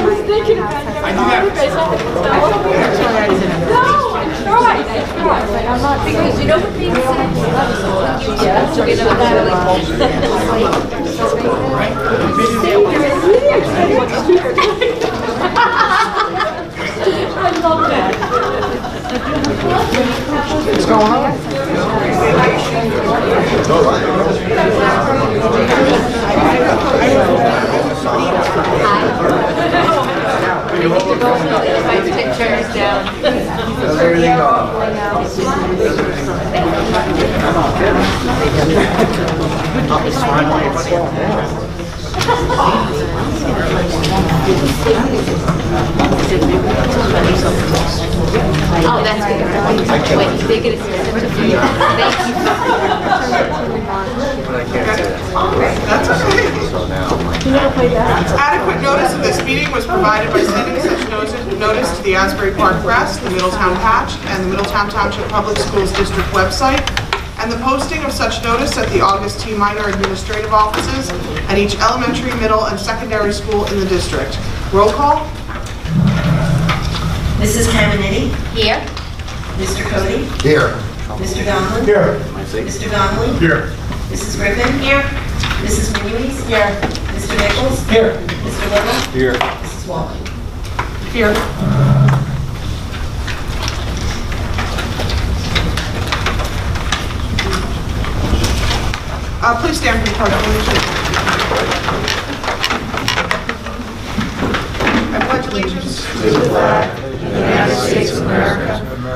was thinking about it. I do have because you know what they say? Yeah, so we know I love that. What's going on? If I take chairs down. How's everything Oh, that's good. Wait, they get a certificate for you. Thank you. That's okay. Adequate notice of this meeting was provided by sending such notice to the Asbury Park Press, the Middletown Patch, and the Middletown Township Public Schools District website, and the posting of such notice at the August T. Minor administrative offices at each elementary, middle, and secondary school in the district. Roll call. Mrs. Caminetti? Here. Mr. Cody? Here. Mr. Donlin? Here. Mr. Donnelly? Here. Mrs. Griffin? Here. Mrs. Minuis? Here. Mr. Nichols? Here. Mr. Little? Here. Mrs. Walton? Here. Please stand for the pledge of allegiance. I pledge allegiance to the flag of the United States of America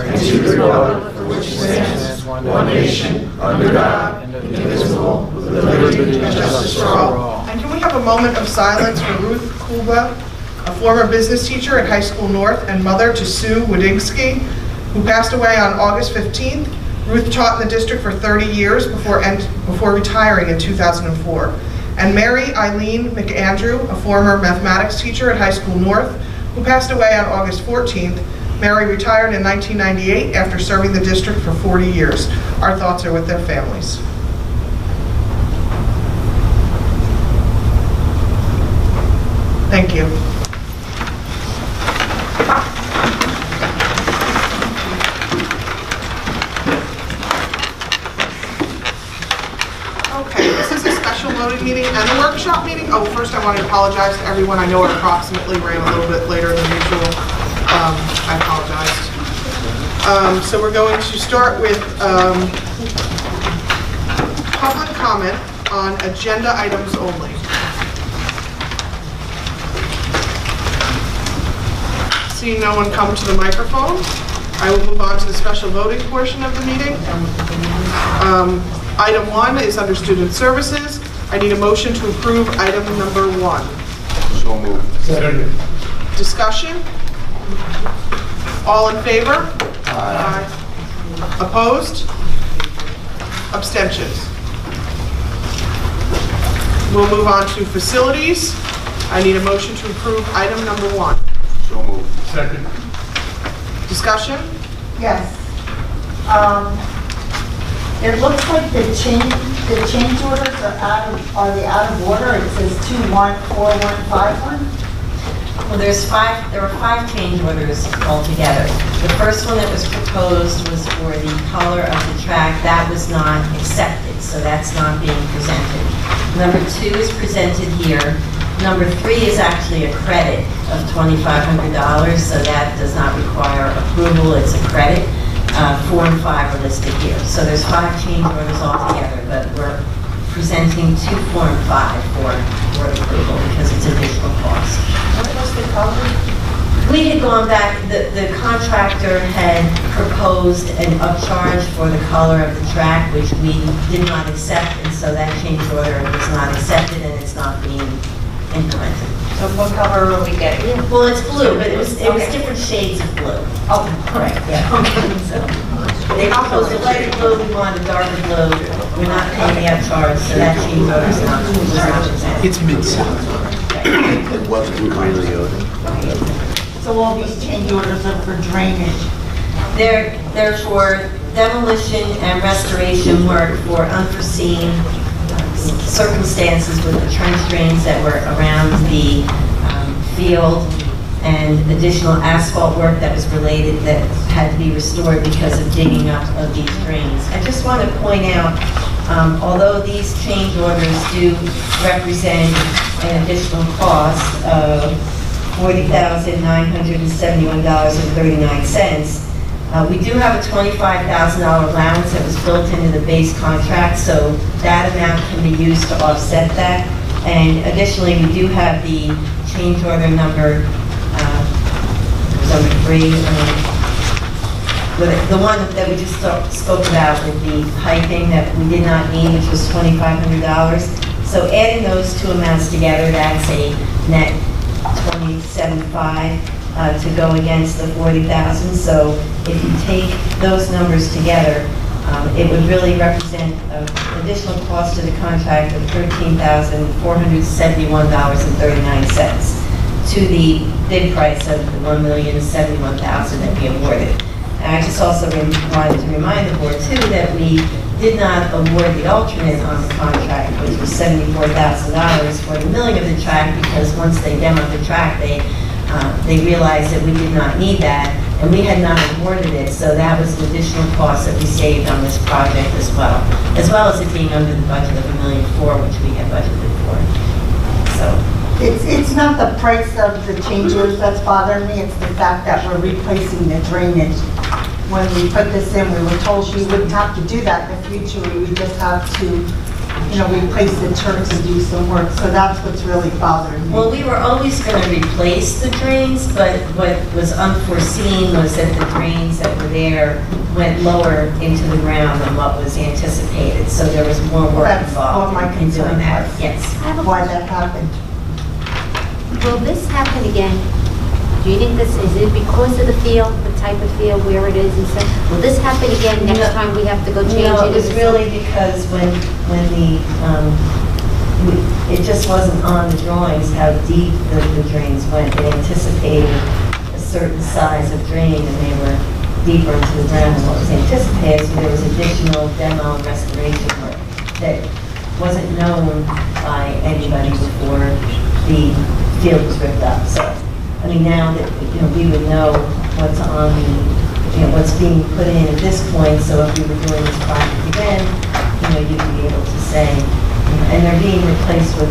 and to the republic for which it stands, one nation, under God, indivisible, with liberty and justice for all. And can we have a moment of silence for Ruth Kulba, a former business teacher at High School North and mother to Sue Wodinsky, who passed away on August 15th. Ruth taught in the district for 30 years before retiring in 2004. And Mary Eileen McAndrew, a former mathematics teacher at High School North, who passed away on August 14th. Mary retired in 1998 after serving the district for 40 years. Our thoughts are with their families. Thank you. Okay, this is a special voting meeting and a workshop meeting. Oh, first I want to apologize to everyone. I know it approximately ran a little bit later than usual. I apologize. So we're going to start with public comment on agenda items only. Seeing no one come to the microphone, I will move on to the special voting portion of the meeting. Item 1 is under student services. I need a motion to approve item number 1. So moved. Second. Discussion? All in favor? Aye. Opposed? Abstentions? We'll move on to facilities. I need a motion to approve item number 1. So moved. Second. Discussion? Yes. It looks like the change orders are out of order. It says 214151. Well, there were 5 change orders altogether. The first one that was proposed was for the color of the track. That was not accepted, so that's not being presented. Number 2 is presented here. Number 3 is actually a credit of $2,500, so that does not require approval. It's a credit. 4 and 5 are listed here. So there's 5 change orders altogether, but we're presenting 2, 4, and 5 for board approval because it's additional cost. What was the color? We had gone back, the contractor had proposed an upcharge for the color of the track, which we did not accept, and so that change order was not accepted and it's not being implemented. So what color are we getting? Well, it's blue, but it was different shades of blue. Oh, Correct, yeah. So, they proposed a lighter blue, we wanted a darker blue. We're not paying the upcharge, so that change order is not presented. It's mid-South. It wasn't really so all these change orders are for drainage? They're for demolition and restoration work for unforeseen circumstances with the trench drains that were around the field and additional asphalt work that was related that had to be restored because of digging up of these drains. I just want to point out, although these change orders do represent an additional cost of $40,971.39, we do have a $25,000 allowance that was built into the base contract, so that amount can be used to offset that. And additionally, we do have the change order number 3, the one that we just spoke about with the piping that we did not need, which was $2,500. So adding those two amounts together, that's a net $27,500 to go against the $40,000. So if you take those numbers together, it would really represent an additional cost to the contract of $13,471.39 to the bid price of the $1,071,000 that we awarded. And I just also wanted to remind the board too that we did not award the alternate on the contract, which was $74,000 for the milling of the track, because once they demoed the track, they realized that we did not need that, and we had not awarded it, so that was an additional cost that we saved on this project as well as it being under the budget of $1,004,000, which we had budgeted for. So It's not the price of the change orders that's bothering me, it's the fact that we're replacing the drainage. When we put this in, we were told we wouldn't have to do that in the future, we would just have to, replace the turns and do some work, so that's what's really bothering me. well, we were always going to replace the drains, but what was unforeseen was that the drains that were there went lower into the ground than what was anticipated, so there was more work That's involved what my in concern doing that. was. Yes. Why that happened. Will this happen again? Do you think is it because of the field, the type of field, where it is and stuff? Will this happen again next No. time we have to go change it? No, it was really because when it just wasn't on the drawings how deep the drains went. They anticipated a certain size of drain, and they were deeper into the ground than what was anticipated, so there was additional demo and restoration work that wasn't known by anybody before the field was ripped up. So, I mean, now that, we would know what's on the, what's being put in at this point, so if we were doing this project again, you'd be able to say, and they're being replaced with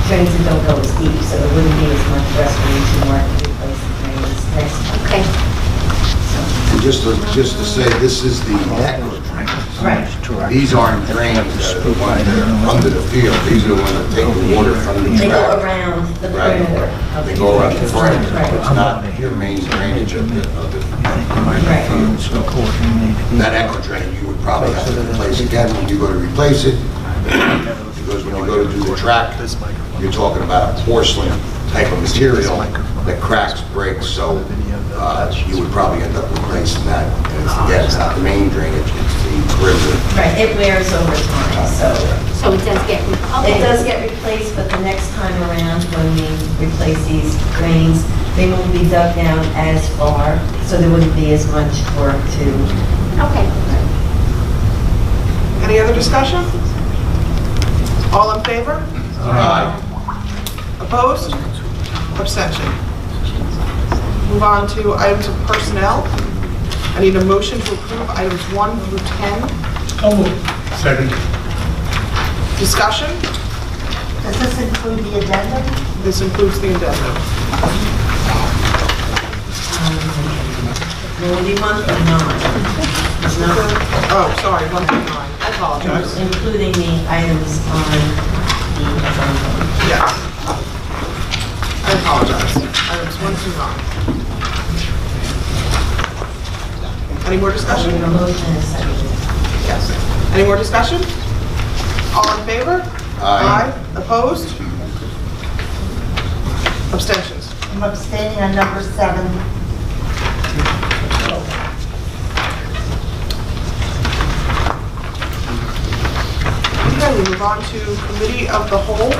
drains that don't go as deep, so there wouldn't be as much restoration work to replace the drains next time. Okay. And just to say, this is the network drains. Right. These aren't drains that are the ones that are under the field. These are the ones that take the water from the They go track. around the Right. perimeter of the They go around the perimeter. Right. It's not your main drainage of the Right. That echo drain, you would probably have to replace again when you go to replace it. Because when you go to do the track, you're talking about a porcelain type of material that cracks, breaks, so you would probably end up replacing that. And again, it's not the main drainage, it's the perimeter. Right, it wears over time, so So it does get, okay. it does get replaced, but the next time around when we replace these drains, they won't be dug down as far, so there wouldn't be as much work to. Okay. Any other discussion? All in favor? Aye. Opposed? Abstention. Move on to items of personnel. I need a motion to approve items 1 through 10. So moved. Second. Discussion? Does this include the addendum? This includes the addendum. There will be 1 through 9. It's not Oh, sorry, 1 through 9. I apologize. including the items on the agenda. Yes. I apologize. Items 1 through 9. Any more discussion? A motion and a second. Yes. Any more discussion? All in favor? Aye. Opposed? Abstentions? I'm abstaining on number 7. Okay, we move on to committee of the whole.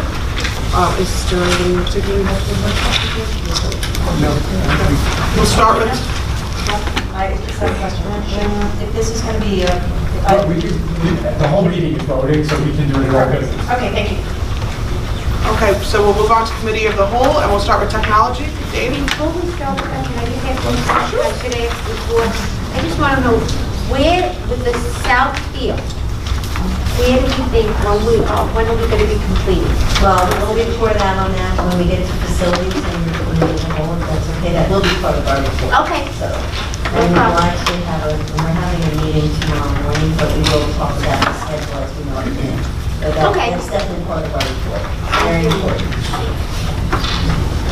Is there anything particularly you have to mention? No. We'll start with, I just have a question. If this is going to be a The whole meeting is voting, so we can do it in all business. Okay, thank you. Okay, so we'll move on to committee of the whole, and we'll start with technology. Dave? Before we start with that, can I just ask one question I should ask before? I just want to know, where, with the south field, where do we think, when are we going to be completed? Well, we'll report out on that when we get to facilities and when we get the whole, if that's okay, that will be part of our report. Okay. So, No and we'll problem. actually we're having a meeting tomorrow morning, but we will talk about the schedule as we know it in. So Okay. that's definitely part of our report. Very important.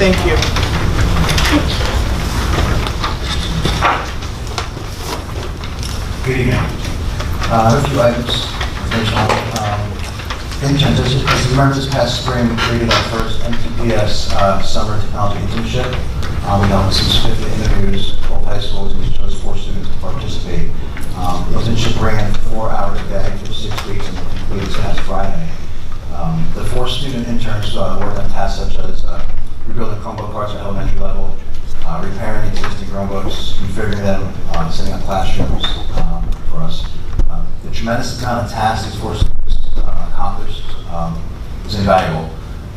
Thank you. Good evening. A few items, informational. Interns, as you remember, this past spring, we created our first MTBS Summer Technology Internship. We held some 50 interviews, both high schools, and we chose 4 students to participate. The internship ran 4 hours a day for 6 weeks and concluded this past Friday. The 4 student interns worked on tasks such as rebuilding Chromebook cards at elementary level, repairing existing Chromebooks, configuring them, setting up classrooms for us. The tremendous amount of tasks these 4 students accomplished was invaluable.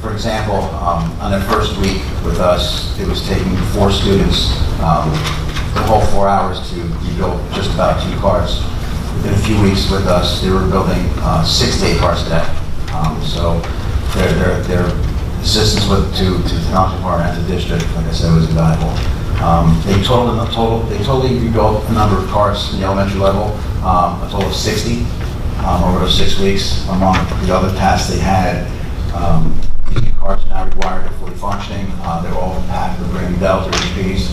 For example, on their first week with us, it was taking 4 students the whole 4 hours to rebuild just about 2 cards. Within a few weeks with us, they were building 6 to 8 cards a day. So their assistance to the technology department and the district, like I said, was invaluable. They totally rebuilt a number of cards in the elementary level, a total of 60 over those 6 weeks. Among the other tasks they had, these cards are now required to fully functioning. They're all packed with bringing Delta or HPs.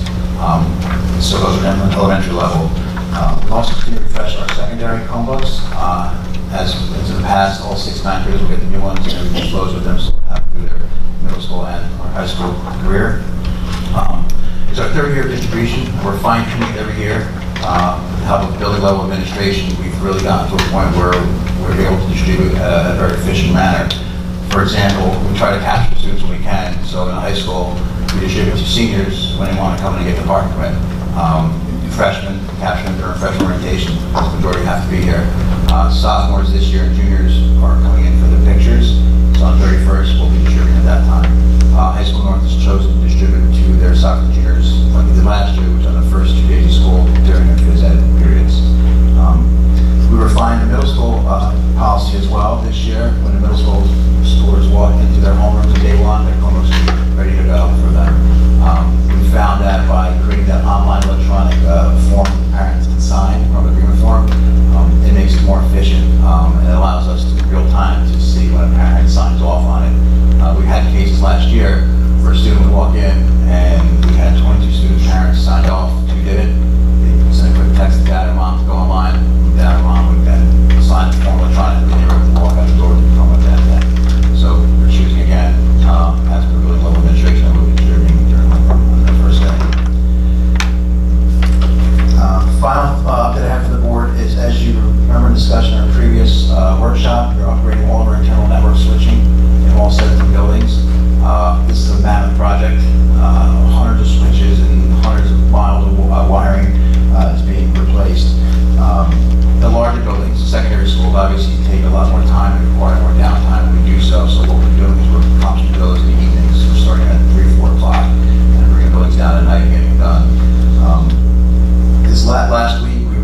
So those are in the elementary level. We've also continued to refresh our secondary Chromebooks. As in the past, all 6th, 9th graders will get the new ones and everything flows with them, so they'll have to do their middle school and or high school career. It's our 3rd year of distribution. We're fine-tuning every year. With the help of building level administration, we've really gotten to a point where we're able to distribute a very efficient manner. For example, we try to capture students when we can. So in high school, we distribute to seniors when they want to come in and get the parking permit. Freshmen, capture them during freshman orientation, because the majority have to be here. Sophomores this year and juniors are coming in for the pictures. So on 31st, we'll be distributing at that time. High School North has chosen to distribute to their soccer juniors like we did last year, which on the first 2 days of school during their phys ed periods. We refined the middle school policy as well this year. When the middle school schoolers walk into their homerooms on day 1, they're almost ready to go for them. We found that by creating that online electronic form that parents can sign from the agreement form, it makes it more efficient and it allows us to in real time to see when a parent signs off on it. We had cases last year where a student would walk in and we had 22 students' parents signed off, 2 didn't. They sent a quick text to dad and mom to go online. Dad and mom would then sign the form electronically and they were able to walk out the door to come with that day. So we're choosing again, as per building level administration, that we'll be distributing during the first day. Final update I have for the board is, as you remember in discussion in our previous workshop, we're upgrading all of our internal network switching in all 17 buildings. This is a mammoth project. Hundreds of switches and hundreds of miles of wiring is being replaced. The larger buildings, the secondary schools, obviously take a lot more time and require more downtime when we do so. So what we're doing is we're accomplishing those in the evenings. We're starting at 3, 4 o'clock and bringing buildings down at night and getting done. This last week, we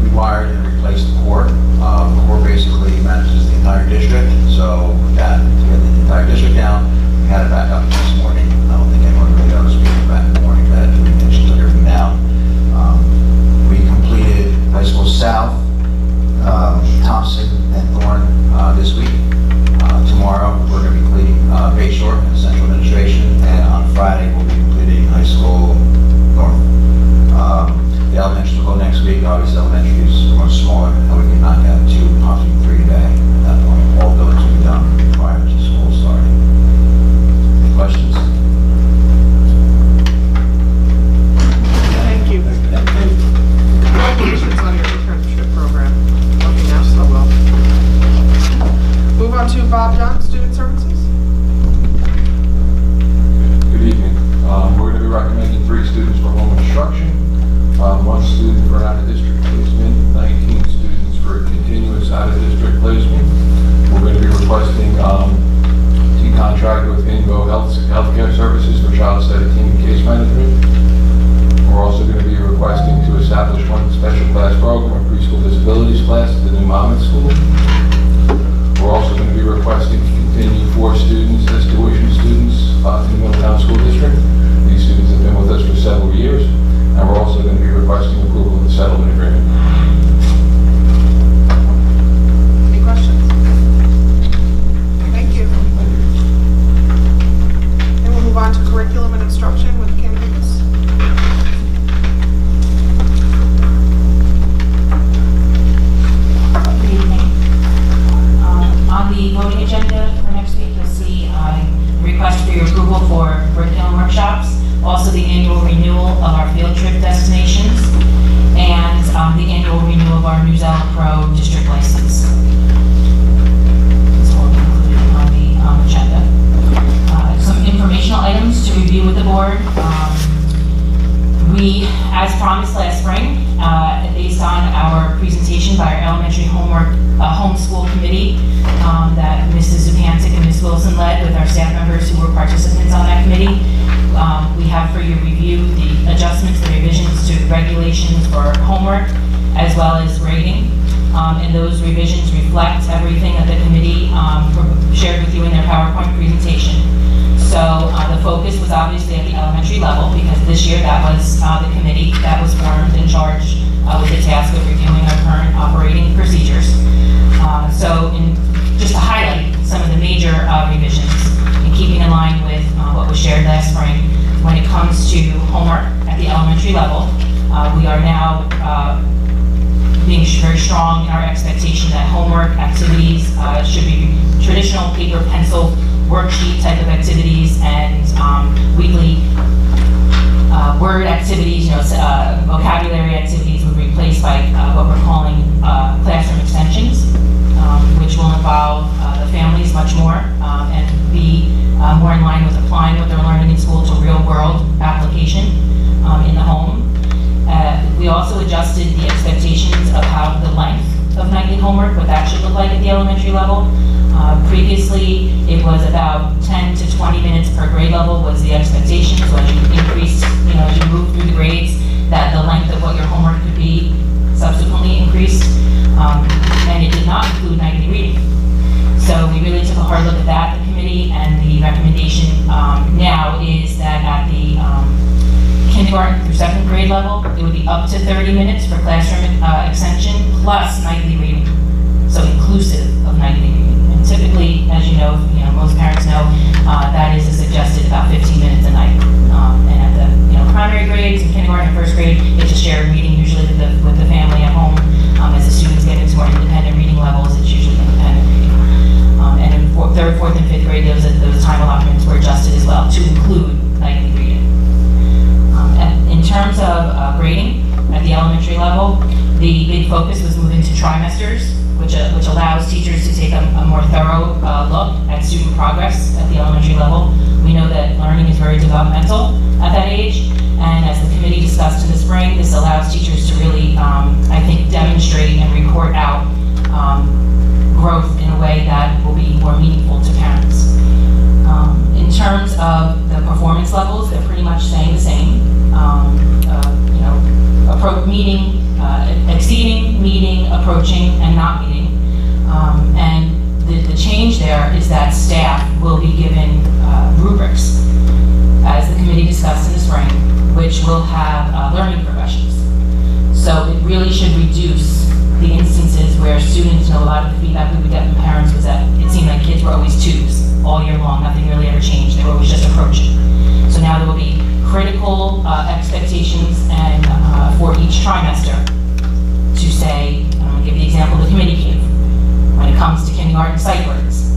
rewired and replaced the core. The core basically manages the entire district. So with that, to get the entire district down, we had it back up this morning. I don't think anyone really noticed. We came back in the morning that we actually took everything down. We completed High School South, Thompson, and Thorne this week. Tomorrow, we're going to be completing Bay Shore and Central Administration, and on Friday, we'll be completing High School North. The elementary will go next week. Obviously, elementary is much smaller, and we can knock out 2, possibly 3 a day. At that point, all buildings will be done prior to school starting. Any questions? Thank you. Congratulations on your internship program. Working out so well. Move on to Bob Dunn, Student Services. Good evening. We're going to be recommending 3 students for home instruction, 1 student for out-of-district placement, 19 students for healthcare services for child study team and case management. We're also going to be requesting to establish one special class program, a preschool disabilities class at the new Monmouth School. We're also going to be requesting to continue 4 students as tuition students in the Middletown School District. These students have been with us for several years, and we're also going to be requesting approval of the settlement agreement. Any questions? Thank you. And we'll move on to curriculum and instruction with Kim Higgis. Good evening. On the voting agenda for next week, you'll see a request for your approval for curriculum workshops, also the annual renewal of our field trip destinations, and the annual renewal of our New Zealand Pro district license. This will be included on the agenda. Some informational items to review with the board. We, as promised last spring, based on our presentation by our elementary homeschool committee that Mrs. Zupancic and Ms. Wilson led with our staff members who were participants on that committee, we have for your review the adjustments, the revisions to regulations for homework as well as grading. And those revisions reflect everything that the committee shared with you in their PowerPoint presentation. So the focus was obviously at the elementary level because this year that was the committee that was formed in charge with the task of reviewing our current operating procedures. Just to highlight some of the major revisions in keeping in line with what was shared last spring, when it comes to homework at the elementary level, we are now being very strong in our expectation that homework activities should be traditional paper, pencil, worksheet type of activities and weekly word activities, vocabulary activities would be replaced by what we're calling classroom extensions, which will involve the families much more and be more in line with applying what they're learning in school to real world application in the home. We also adjusted the expectations of how the length of nightly homework, what that should look like at the elementary level. Previously, it was about 10 to 20 minutes per grade level was the expectation. So as you increase, as you move through the grades, that the length of what your homework could be subsequently increased. And it did not include nightly reading. So we really took a hard look at that, the committee, and the recommendation now is that at the kindergarten through 2nd grade level, it would be up to 30 minutes for classroom extension plus nightly reading. So inclusive of nightly reading. And typically, as you know, most parents know, that is a suggested about 15 minutes a night. And at the primary grades, in kindergarten and 1st grade, it's a shared reading usually with the family at home. As the students get into more independent reading levels, it's usually independent reading. And in 3rd, 4th, and 5th grade, those time allotments were adjusted as well to include nightly reading. And in terms of grading at the elementary level, the big focus was moving to trimesters, which allows teachers to take a more thorough look at student progress at the elementary level. We know that learning is very developmental at that age, and as the committee discussed in the spring, this allows teachers to really, I think, demonstrate and report out growth in a way that will be more meaningful to parents. In terms of the performance levels, they're pretty much staying the same. Exceeding, meeting, approaching, and not meeting. And the change there is that staff will be given rubrics, as the committee discussed in the spring, which will have learning progressions. So it really should reduce the instances where students, a lot of the feedback we would get from parents was that it seemed like kids were always 2s all year long, nothing really ever changed, they were always just approaching. So now there will be critical expectations and for each trimester to say, I'm going to give the example the committee gave. When it comes to kindergarten sight words,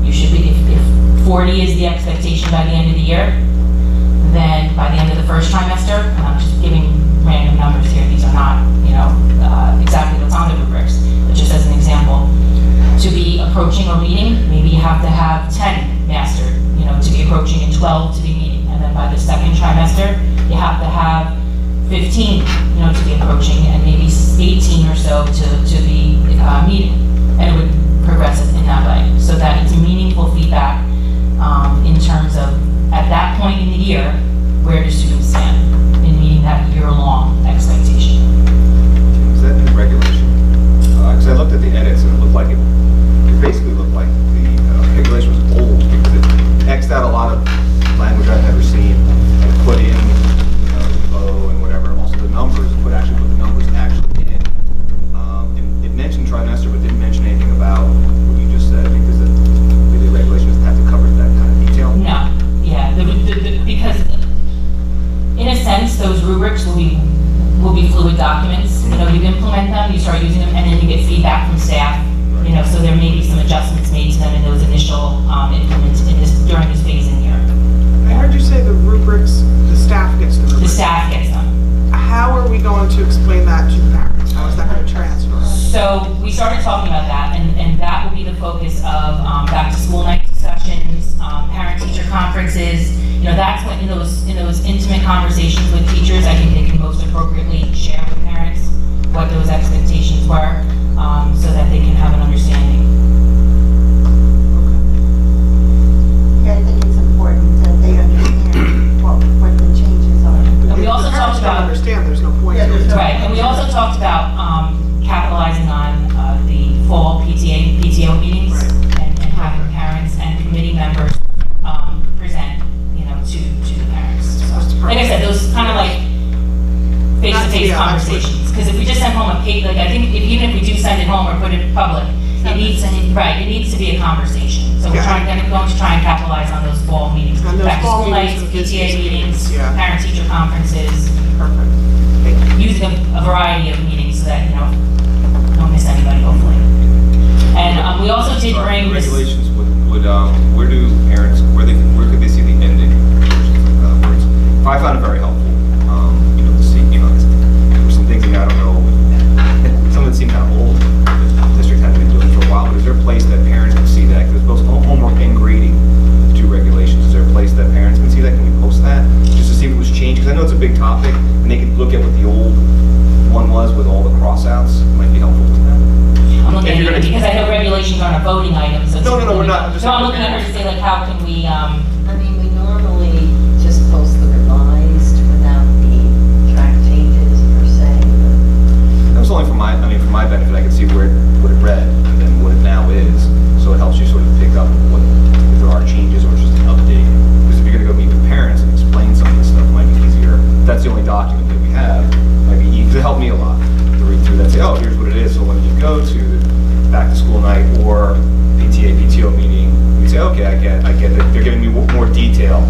you should be, if 40 is the expectation by the end of the year, then by the end of the 1st trimester, and I'm just giving random numbers here, these are not, exactly what's on the rubrics, but just as an example, to be approaching or meeting, maybe you have to have 10 mastered, to be approaching and 12 to be meeting, and then by the 2nd trimester, you have to have 15, to be approaching, and maybe 18 or so to be meeting, and it would progress in that way, so that it's meaningful feedback in terms of at point in the year, where do students stand in meeting that year-long expectation? Is that the regulation? Because I looked at the edits and it looked like it basically looked like the regulation was old because it X'd out a lot of language I've never seen and put in, O and whatever. Also the numbers, put the numbers actually in. And it mentioned trimester, but didn't mention anything about what you just said. I think the regulation doesn't have to cover that kind of detail. No, yeah, because in a sense, those rubrics will be fluid documents. You know, you implement them, you start using them, and then you get feedback from staff. You know, so there may be some adjustments made to them in those initial implements during this phase-in year. I heard you say the rubrics, the staff gets the rubrics. The staff gets them. How are we going to explain that to parents? How is that going to transfer? So we started talking about that, and that will be the focus of back-to-school night discussions, parent-teacher conferences. You know, that's when in those intimate conversations with teachers, I think they can most appropriately share with parents what those expectations were, so that they can have an understanding. Yeah, I think it's important that they understand what the changes are. And we also If the talked parents don't about, understand, there's no point. Yeah, to it. there's no- right, and we also talked about capitalizing on the fall PTO meetings, Right. and having parents and committee members present, you know, to the parents. So, like I said, those kind of like face-to-face Yeah, that's what- conversations. Because if we just send home a paper, like I think even if we do send it home or put it public, it needs to be a conversation. So we're going to try and capitalize on those fall meetings, And those back to fall school nights, meetings and PTA business meetings, meetings, yeah. parent-teacher conferences, Perfect. using a variety of meetings so that, you know, don't miss anybody, hopefully. And we also did bring this. Regulations would where do parents, where could they see the ending? Words. I found it very helpful, to see, there were some things that I don't know, some of it seemed kind of old, the district hadn't been doing for a while, but is there a place that parents can see that? Because both homework and grading, the two regulations, is there a place that parents can see that? Can we post that? Just to see if it was changed, because I know it's a big topic, and they can look at what the old one was with all the cross-outs, it might be helpful to them. I'm looking at you because I know regulations aren't a voting item, so. No, we're not. No, I'm looking at her to say like, how can we, I mean, we normally just post the revised without the track changes per se. That was only for my benefit. I could see what it read and then what it now is, so it helps you sort of pick up if there are changes or it's just an update. Because if you're going to go meet with parents and explain some of this stuff, it might be easier. If that's the only document that we have, it might be easy. It helped me a lot to read through that. Say, oh, here's what it is. So when you go to back to school night or PTO meeting, you say, okay, I get it. They're giving me more detail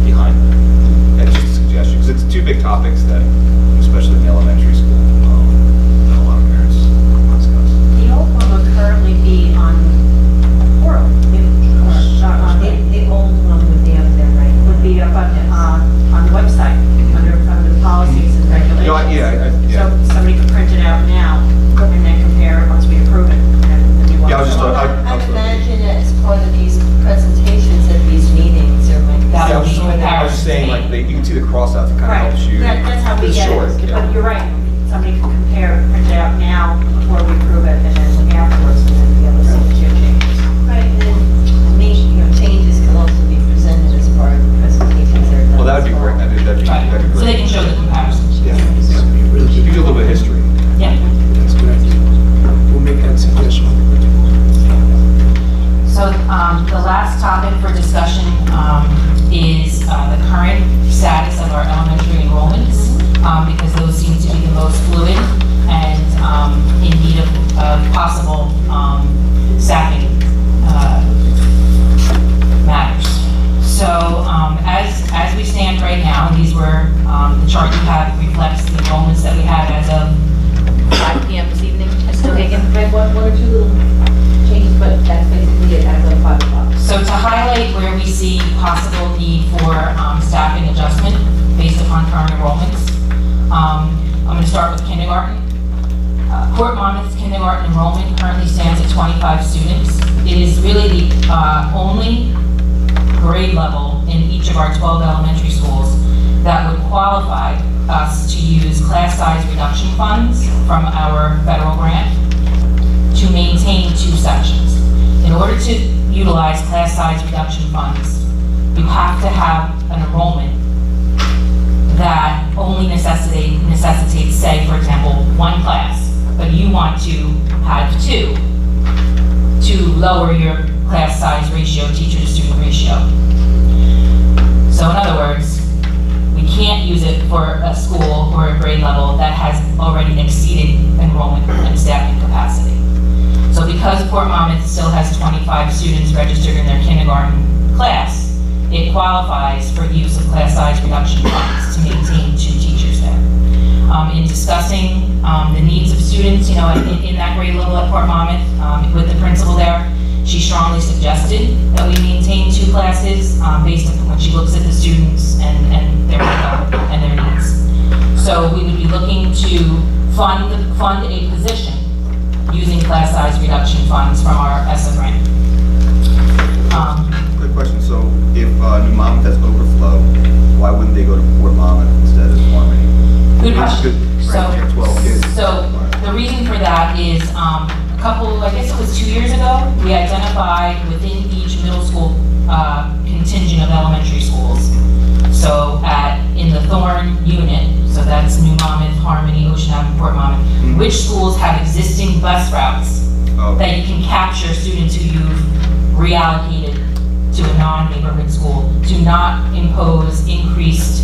behind it. And just a suggestion, because it's two big topics that, especially in the elementary school, that a lot of parents discuss. The old one would currently be on a portal. The old one would be up there, right? Would be up on the website, under the policies and regulations. Yeah. So somebody could print it out now and then compare it once we approve it. Yeah, I was just I'd imagine as part of these presentations at these meetings, there might be. That I would was be just saying, like, you can see the cross-outs, it kind of helps you. That's how we It's get short, it. yeah. But you're right, somebody can compare, print it out now before we approve it, and then afterwards, and then be able to see the changes. Right, and then, changes can also be presented as part of the presentations that are done. Well, that would be great. That'd be great. so they can show the comparisons. Yeah. You do a little bit of history. Yeah. That's a good idea. We'll make that suggestion. So the last topic for discussion is the current status of our elementary enrollments, because those seem to be the most fluid and in need of possible staffing matters. So as we stand right now, these were, the chart you have reflects the enrollments that we had as of 5 p.m. this evening. Still taken? One or two little changes, but that's basically it as of 5 o'clock. So to highlight where we see possible need for staffing adjustment based upon current enrollments, I'm going to start with kindergarten. Port Monmouth's kindergarten enrollment currently stands at 25 students. It is really the only grade level in each of our 12 elementary schools that would qualify us to use class size reduction funds from our federal grant to maintain 2 sections. In order to utilize class size reduction funds, you have to have an enrollment that only necessitates, say, for example, one class, but you want to have two to lower your class size ratio, teacher to student ratio. So in other words, we can't use it for a school or a grade level that has already exceeded enrollment and staffing capacity. So because Port Monmouth still has 25 students registered in their kindergarten class, it qualifies for use of class size reduction funds to maintain 2 teachers there. In discussing the needs of students, in that grade level at Port Monmouth, with the principal there, she strongly suggested that we maintain 2 classes based on when she looks at the students and their makeup and their needs. So we would be looking to fund a position using class size reduction funds from our ESSA grant. Quick question, so if New Monmouth has overflow, why wouldn't they go to Port Monmouth instead of Harmony? Good question. Right, you have 12 kids. So the reason for that is I guess it was 2 years ago, we identified within each middle school contingent of elementary schools. So in the Thorn unit, so that's New Monmouth, Harmony, Ocean Ave, Port Monmouth, which schools have existing bus routes that you can capture students who you've reallocated to a non-neighborhood school to not impose increased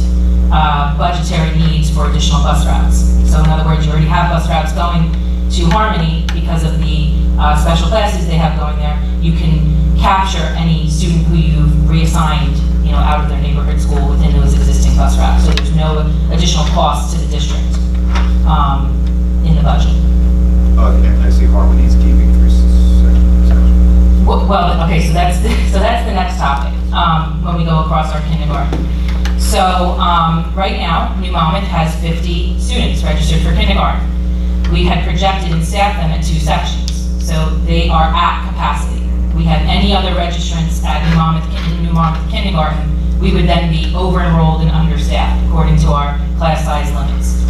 budgetary needs for additional bus routes. So in other words, you already have bus routes going to Harmony because of the special classes they have going there. You can capture any student who you've reassigned, out of their neighborhood school within those existing bus routes. So there's no additional cost to the district in the budget. I see Harmony's keeping 3 sections. Well, okay, so that's the next topic when we go across our kindergarten. So right now, New Monmouth has 50 students registered for kindergarten. We had projected and staffed them at 2 sections, so they are at capacity. We have any other registrants at New Monmouth kindergarten, we would then be over-enrolled and understaffed according to our class size limits.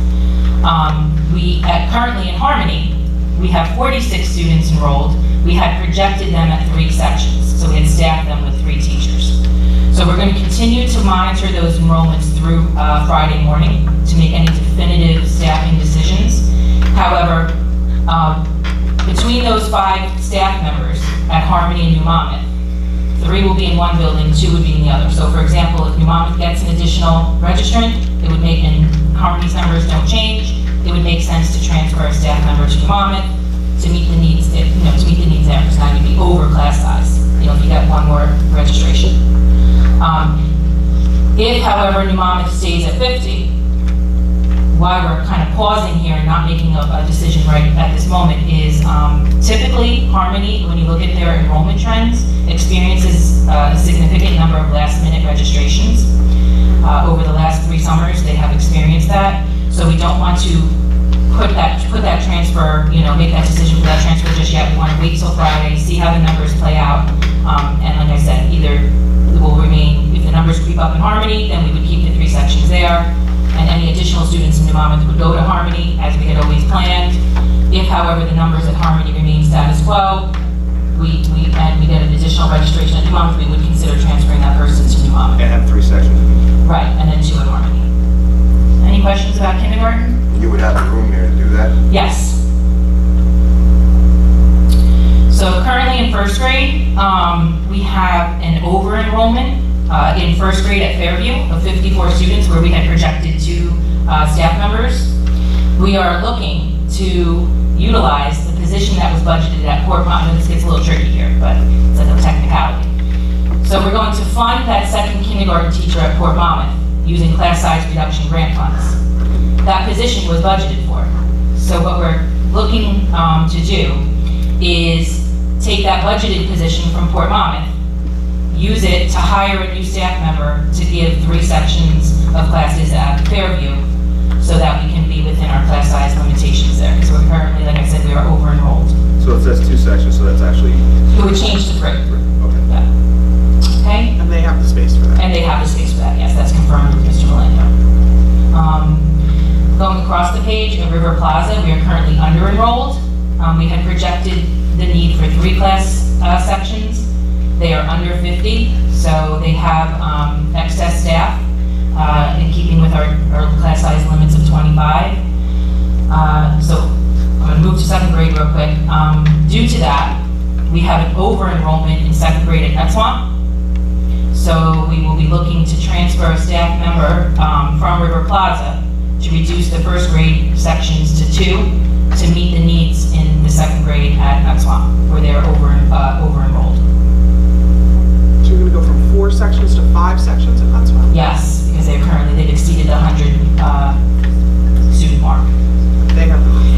Currently in Harmony, we have 46 students enrolled. We had projected them at 3 sections, so we had staffed them with 3 teachers. So we're going to continue to monitor those enrollments through Friday morning to make any definitive staffing decisions. However, between those 5 staff members at Harmony and New Monmouth, 3 will be in one building, 2 would be in the other. So for example, if New Monmouth gets an additional registrant, it would make, and Harmony's numbers don't change, it would make sense to transfer a staff member to New Monmouth to meet the needs, to meet the needs there, because now you'd be over class size, if you got 1 more registration. If, however, New Monmouth stays at 50, why we're kind of pausing here and not making a decision right at this moment is typically Harmony, when you look at their enrollment trends, experiences a significant number of last-minute registrations. Over the last 3 summers, they have experienced that. So we don't want to put that transfer, make that decision for that transfer just yet. We want to wait till Friday, see how the numbers play out, and like I said, either will remain, if the numbers creep up in Harmony, then we would keep the 3 sections there. And any additional students in New Monmouth would go to Harmony, as we had always planned. If, however, the numbers at Harmony remain status quo, we get an additional registration at New Monmouth, we would consider transferring that person to New Monmouth. And have 3 sections. Right, and then 2 at Harmony. Any questions about kindergarten? You would have the room there to do that? Yes. So currently in 1st grade, we have an over-enrollment in 1st grade at Fairview of 54 students, where we had projected 2 staff members. We are looking to utilize the position that was budgeted at Port Monmouth. This gets a little tricky here, but it's like a technicality. So we're going to fund that 2nd kindergarten teacher at Port Monmouth using class size reduction grant funds. That position was budgeted for. So what we're looking to do is take that budgeted position from Port Monmouth, use it to hire a new staff member to give 3 sections of classes at Fairview so that we can be within our class size limitations there. Because we're currently, like I said, we are over-enrolled. So it says 2 sections, so that's actually... It would change to 3. Okay. Yeah. Okay? And they have the space for that. And they have the space for that, yes. That's confirmed with Mr. Melendo. Going across the page, at River Plaza, we are currently under-enrolled. We had projected the need for 3 class sections. They are under 50, so they have excess staff in keeping with our class size limits of 25. So I'm going to move to second grade real quick. Due to that, we have an over-enrollment in second grade at Netswamp. So we will be looking to transfer a staff member from River Plaza to reduce the first grade sections to 2 to meet the needs in the second grade at Netswamp, where they're over-enrolled. So you're gonna go from 4 sections to 5 sections at Huntsville? Yes, because they've exceeded the 100 student mark.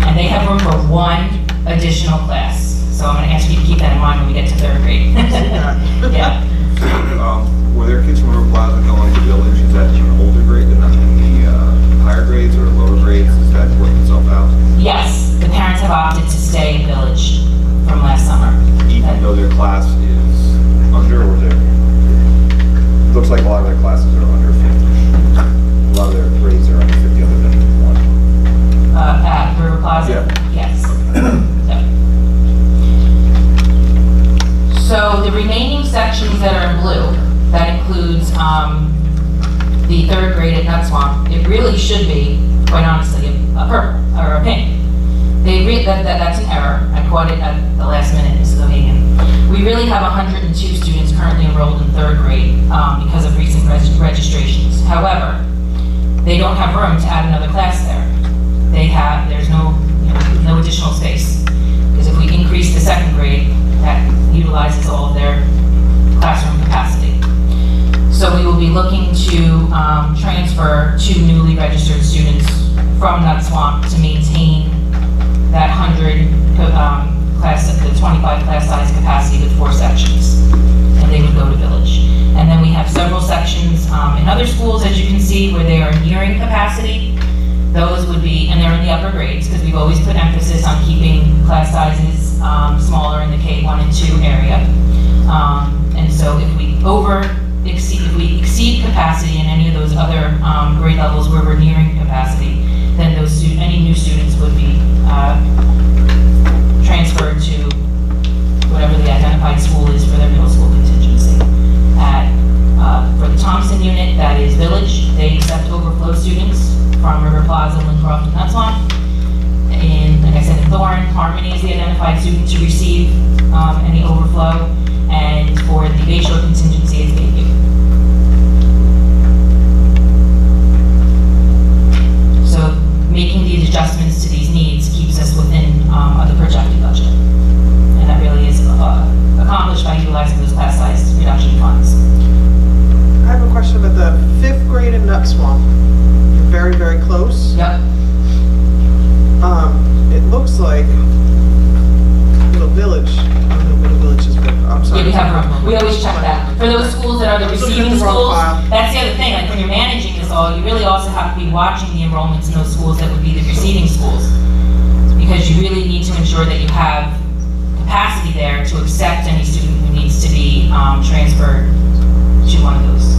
And they have room for 1 additional class. So I'm going to ask you to keep that in mind when we get to third grade. Yeah. Were there kids from River Plaza going to Village? Is that in older grade than in the higher grades or lower grades? Is that working itself out? Yes, the parents have opted to stay in Village from last summer. Even though their class is under, or looks like a lot of their classes are under 50. A lot of their grades are under 50 other than 1. At River Plaza? Yeah. Yes. Yep. So the remaining sections that are in blue, that includes the third grade at Netswamp, it really should be, quite honestly, a purple or a pink. That's an error. I caught it at the last minute, Mrs. O'Hagan. We really have 102 students currently enrolled in third grade because of recent registrations. However, they don't have room to add another class there. There's no additional space. Because if we increase the second grade, that utilizes all of their classroom capacity. So we will be looking to transfer 2 newly registered students from Netswamp to maintain that 100 the 25 class size capacity with 4 sections. And they would go to Village. And then we have several sections in other schools, as you can see, where they are nearing capacity. Those would be, and they're in the upper grades, because we've always put emphasis on keeping class sizes smaller in the K1 and 2 area. And so if we exceed capacity in any of those other grade levels where we're nearing capacity, then any new students would be transferred to whatever the identified school is for their middle school contingency. For the Thompson unit, that is Village. They accept overflow students from River Plaza, Lincroft, and Netswamp. And like I said, in Thorn, Harmony is the identified student to receive any overflow. And for the Bayshore contingency, it's Bayview. So making these adjustments to these needs keeps us within the projected budget. And that really is accomplished by utilizing those class size reduction funds. I have a question about the 5th grade in Netswamp. You're very, very close. Yep. It looks like Middle Village. I don't know, Middle Village is, I'm sorry. Yeah, we have room. We always check that. For those schools that are the receiving schools, that's the other thing. Like when you're managing this all, you really also have to be watching the enrollments in those schools that would be the receiving schools. Because you really need to ensure that you have capacity there to accept any student who needs to be transferred to one of those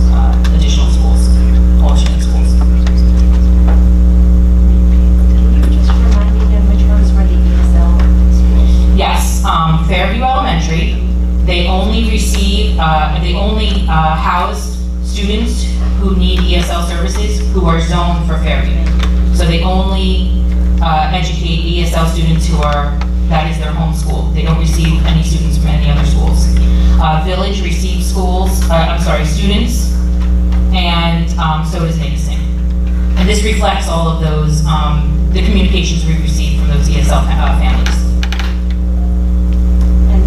additional schools, alternate schools. Can you just remind me again which ones were the ESL schools? Yes, Fairview Elementary, they only house students who need ESL services who are zoned for Fairview. So they only educate ESL students that is their home school. They don't receive any students from any other schools. Village receives students, and so does Navesink. And this reflects all of those, the communications we received from those ESL families. And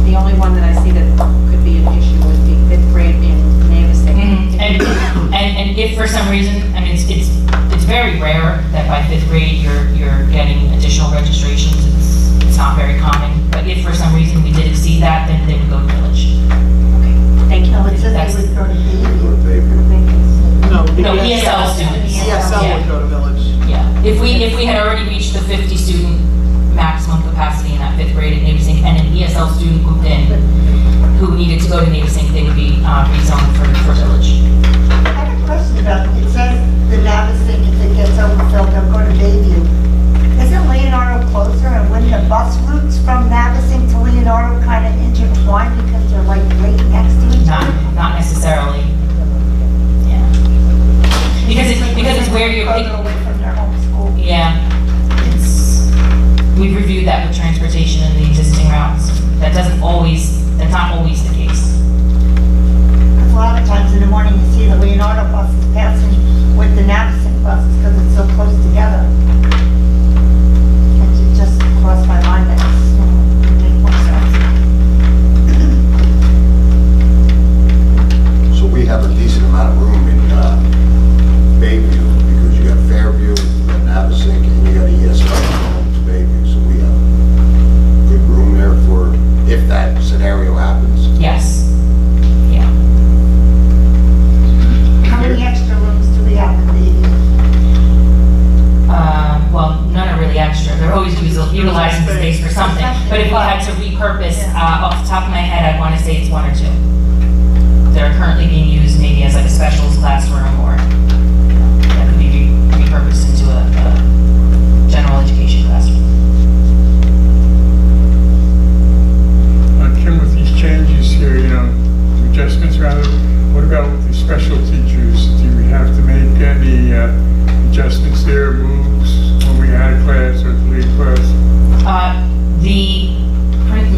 the only one that I see that could be an issue would be 5th grade in Navesink. And if for some reason, I mean, it's very rare that by 5th grade you're getting additional registrations. It's not very common. But if for some reason we did exceed that, then they would go to Village. Okay, thank you. No, it says they would go to Bayview. No, ESL students. ESL would go to Village. Yeah. If we had already reached the 50 student maximum capacity in that 5th grade at Navesink, and an ESL student moved in who needed to go to Navesink, they would be rezoned for Village. I have a question about, it says the Navesink, if it gets overfilled, they'll go to Bayview. Isn't Leonardo closer, and wouldn't the bus routes from Navesink to Leonardo kind of intertwine That's not always the case. Because a lot of times in the morning, you see the Leonardo buses passing with the Navigant buses because it's so close together. And it just crossed my mind that it make more sense. So we have a decent amount of room in Bayview, because you got Fairview, you got Navasink, and you got ESL going to Bayview. So we have good room there for if that scenario happens. Yes. Yeah. How many extra rooms do we have in the Well, none are really extra. They're always utilizing the space for something. But if we had to repurpose, off the top of my head, I want to say it's 1 or 2. They're currently being used maybe as like a specials classroom, or that could be repurposed into a general education classroom. Kim, with these changes here, adjustments rather, what about with the special teachers? Do we have to make any adjustments there, moves when we add a class or delete a class?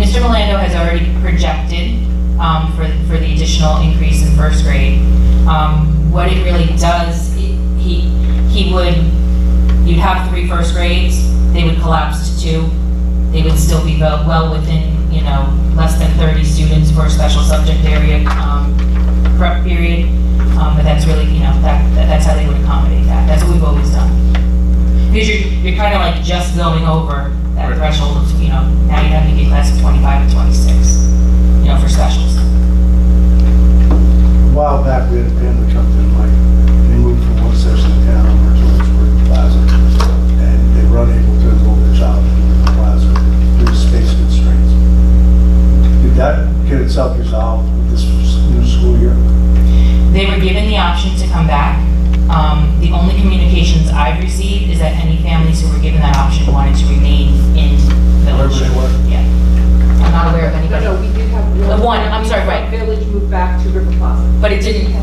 Mr. Milando has already projected for the additional increase in first grade. What it really does, you'd have 3 first grades, they would collapse to 2. They would still be well within, less than 30 students for a special subject area prep period. But that's really, that's how they would accommodate that. That's what we've always done. Because you're kind of like just going over that threshold of, now you have to get class of 25 to 26, for specials. A while back, we had a family come to Mike. They moved from one section of town over to Lynchburg Plaza, and they were unable to enroll their child in the plaza due to space constraints. Did that get itself resolved with this new school year? They were given the option to come back. The only communications I've received is that any families who were given that option wanted to remain in Village. Yeah. I'm not aware of anybody. No, we did have one. I'm sorry, right. Village moved back to River Plaza. But it didn't,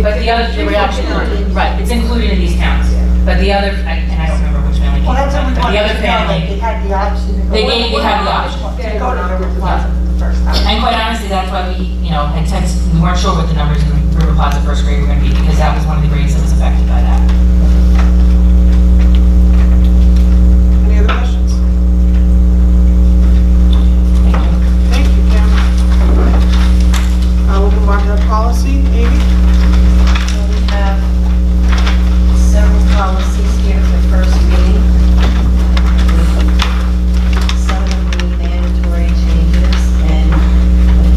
but the other, they were actually, right, it's included in these counts. But the other, and I don't remember which family. Well, that's what we but wanted the other to know, like, family, they had the option to go. they had the option. To go to River Plaza for the first time. And quite honestly, that's why we, we weren't sure what the numbers in River Plaza first grade were going to be, because that was one of the grades that was affected by that. Any other questions? Thank you, Kim. We'll move on to policy. Amy? We have several policies here for first reading. Some of them being mandatory changes, and a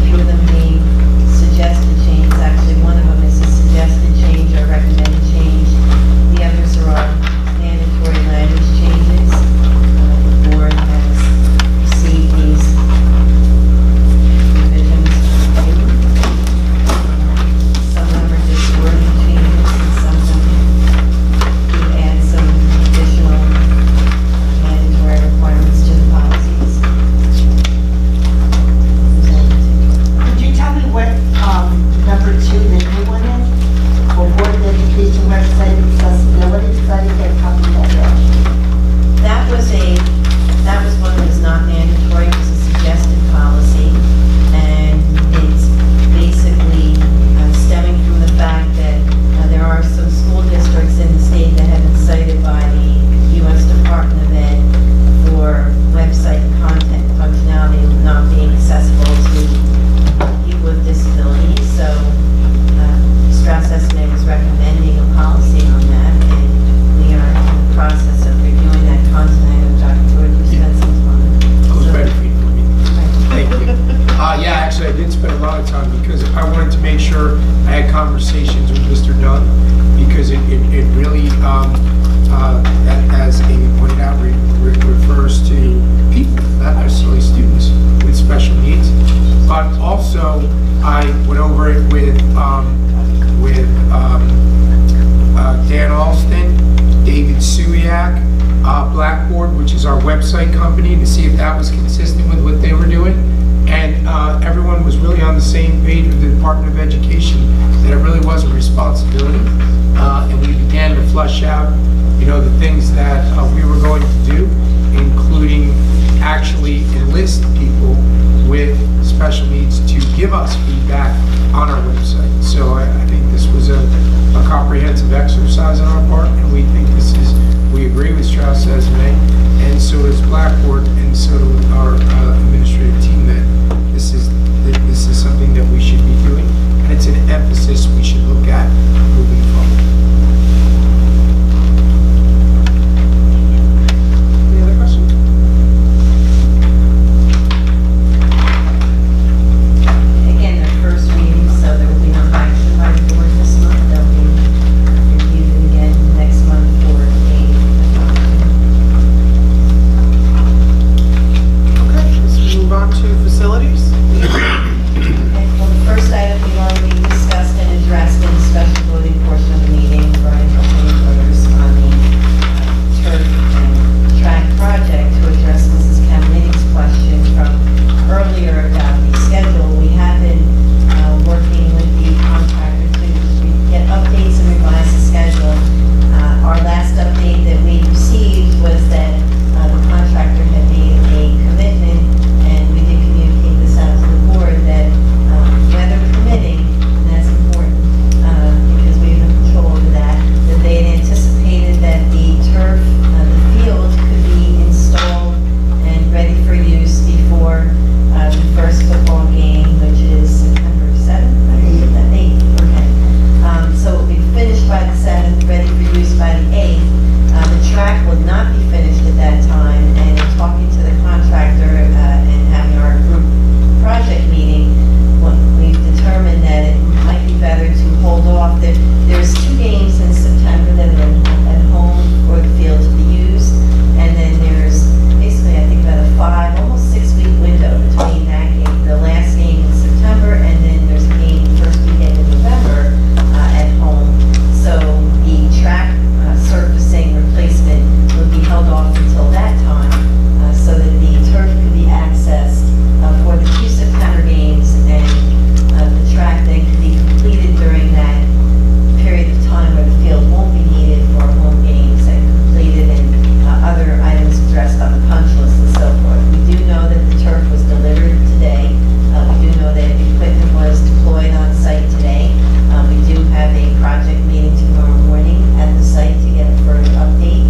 few of them being suggested changes. Actually, one of them is a suggested change or recommended change. The others are all mandatory language changes. The board has received these revisions. Some of them are just wording changes, and some of them do add some additional mandatory requirements to the policies. Could you tell me what, number 2, the new one is? For Board of Education website accessibility, because I didn't get a copy of that yet. That was one that was not mandatory, it was a suggested policy, and it's basically stemming from the fact that there are some school districts in the state that have been cited by the U.S. Department of Ed for website content functionality not being accessible to people with disabilities. So Strauss Estimate was recommending a policy on that, and we are in the process of reviewing that content. I know Dr. George, you spent some time. I was ready for you. Thank you. Yeah, actually, I did spend a lot of time because I wanted to make sure I had conversations with Mr. Dunn, because it really, as Amy pointed out, refers to people, not necessarily students with special needs. But also, I went over it with Dan Alston, David Suyak, Blackboard, which is our website company, to see if that was consistent with what they were doing. And everyone was really on the same page with the Department of Education that it really was a responsibility. And we began to flush out, the things that we were going to do, including actually enlist people with special needs to give us feedback on our website. So I think this was a comprehensive exercise on our part, and we think we agree with Strauss Esme, and so does Blackboard, and so do our administrative team, that this is something that we should be doing, and it's an emphasis we should look at moving forward. Any other questions? Again, their first reading, so there will be no action by the board this month. They'll be reviewed again next month for a Okay, let's move on to facilities. Okay, well, the first item we already discussed and addressed in the special voting portion of the meeting regarding change orders on the turf and track project to address Mrs. Cameron's question from earlier about the schedule. We have been working with the contractor to get updates and revise the schedule. Our last update that we received was that the contractor had made a commitment, and we did communicate this out to the board, that weather permitting, and that's important because we have control over that they had anticipated that the turf, the field could be installed and ready for use before the first football game, which is September 7th, I think, 8th, okay. So it will be finished by the 7th, ready for use by the 8th. The track will not be finished at that time, and in talking to the contractor and having our group project meeting, we've determined that it might be better to hold off. There's 2 games in September that are at home for the field to be used, and then there's basically, I think, about a 5, almost 6-week window between that game, the last game in September, and then there's a game first weekend in November at home. So the track surfacing replacement would be held off until that time, so that the turf could be accessed for the 2 September games, and the track then could be completed during that period of time where the field won't be needed for home games, and completed, and other items addressed on the punch list and so forth. We do know that the turf was delivered today. We do know that equipment was deployed on site today. We do have a project meeting tomorrow morning at the site to get a further update.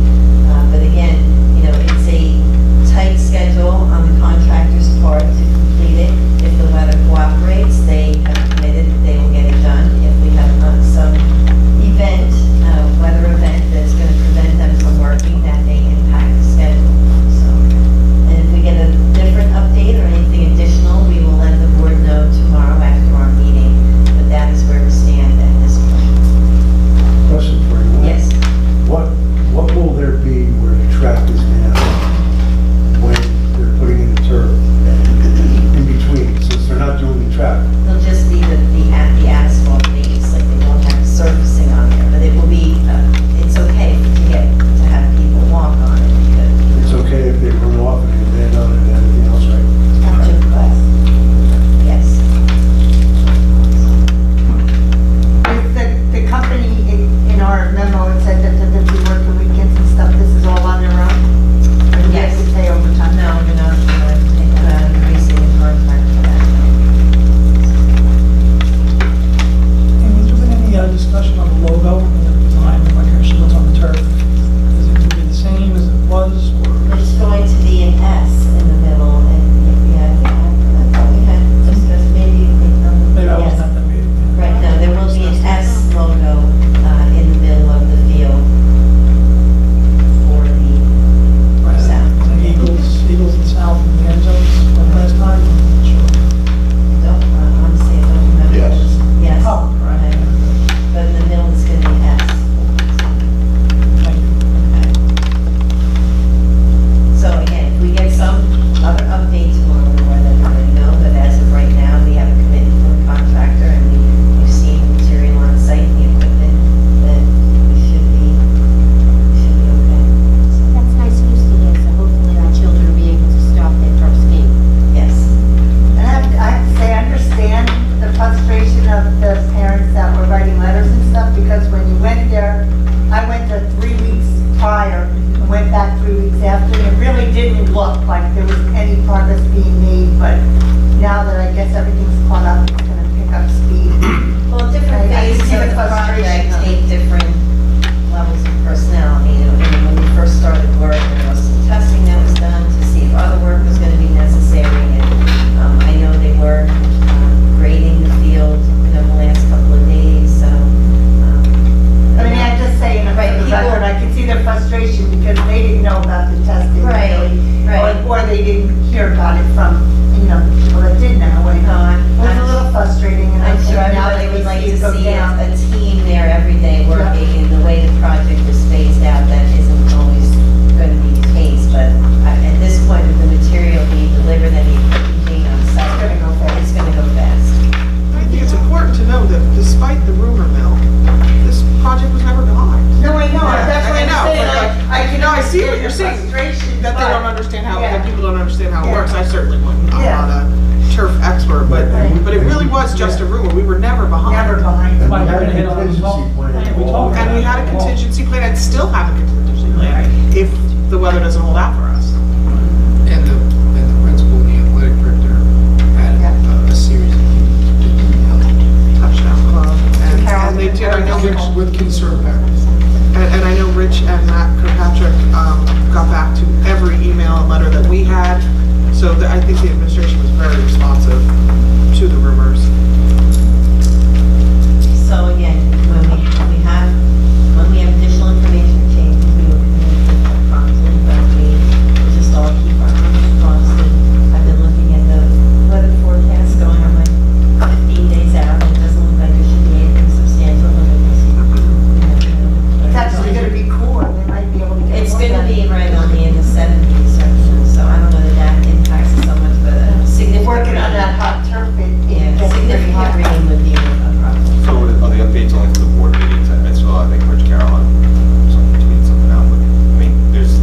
But again, it's a tight schedule on the contractor's part to complete it. If the weather cooperates, they have committed that they will get it done. If we have some event, weather event that's going to prevent them from working, that may impact the schedule. So, and if we get a different update or anything additional, we will let the board know tomorrow after our meeting. But that is where we stand at this point. Question for you. Yes. What will there be where the track is now when they're putting in the turf in between, since they're not doing the track? It'll just be the asphalt base, like they won't have surfacing on there, but it will be, it's okay to have people walk on it because. It's okay if they run off and they land on it and everything else, right? After class. Yes. The company in our memo, it said that they'll be working weekends and stuff, this is all on their own? Or do we have to pay overtime? No, you're not increasing the contract for that. And has there been any discussion on the logo and the design, like how she looks on the turf? Is it going to be the same as it was, or? It's going to be an S in the middle, and yeah, I thought we had discussed maybe. Maybe I yes. wasn't at that meeting. Right, no, there will be an S logo in the middle of the field for the south. Like Eagles in the south in the end zones like last time? Sure. Honestly, I don't remember. Yes. Yes. Oh, right. But in the middle is going to be S. Thank you. Okay. So again, if we get some other update tomorrow, we'll let everybody know, but as of right now, we have a commitment from the contractor, and we've seen the material on site, the equipment, that we should be okay. That's nice news to hear, so hopefully our children will be able to start their first game. Yes. And I have to say, I understand the frustration of the parents that were writing letters and stuff, because when you went there, I went there 3 weeks prior, and went back 3 weeks after, and it really didn't look like there was any progress being made, but now that I guess everything's caught up, it's gonna pick up speed. Well, different I phases see of the the project frustration. take different levels of personnel. I mean, when we first started work, there was some testing that was done to see if other work was going to be necessary. And I know they were grading the field, the last couple of days, so. I mean, I just say in a Right, record, people- I could see their frustration because they didn't know about the testing. Right, really, right. Or they didn't hear about it from, people that did know. And No, it was a little frustrating, and I'm sure now everybody that would like we to see it go see down. a team there every day working, and the way the project is phased out, that isn't always going to be the case, but at this point, with the material being delivered and the equipment being on site, It's gonna go fast. it's going to go fast. I think it's important to know that despite the rumor mill, this project was never behind. No, I know, that's what I I'm know, saying, but I can No, I see what understand you're the saying, frustration, that they but- don't understand how, Yeah. that people don't understand how it Yeah. works. I certainly wouldn't. I'm Yeah. not a turf expert, but it really was just a rumor. We were never behind. Never behind. And we Mike, had you're a gonna hit on this contingency all. plan. Yeah, we talked And we had a contingency plan and still have a contingency plan if the weather doesn't hold out for us. And the principal and the athletic director had a series of Touchdown Club. And they did, I know, with concern parents. and I know Rich and Matt Kirkpatrick got back to every email and letter that we had. So I think the administration was very responsive to the rumors. So again, when we have additional information or changes, we will communicate that promptly, but we will just all keep our fingers crossed. And I've been looking at the weather forecast going on like 15 days out, and it doesn't look like there should be anything substantial in this. It's actually gonna be cooler, they might be able to get. It's more going to done. be right only in the 70s, so I don't know that that impacts us so much, but significant. Working on that hot turf, it Yeah, gets pretty significant hot. rain would be a problem. So are the updates only to the board meetings? I saw, I think Rich Carroll on something, tweeted something out, but, I mean, there's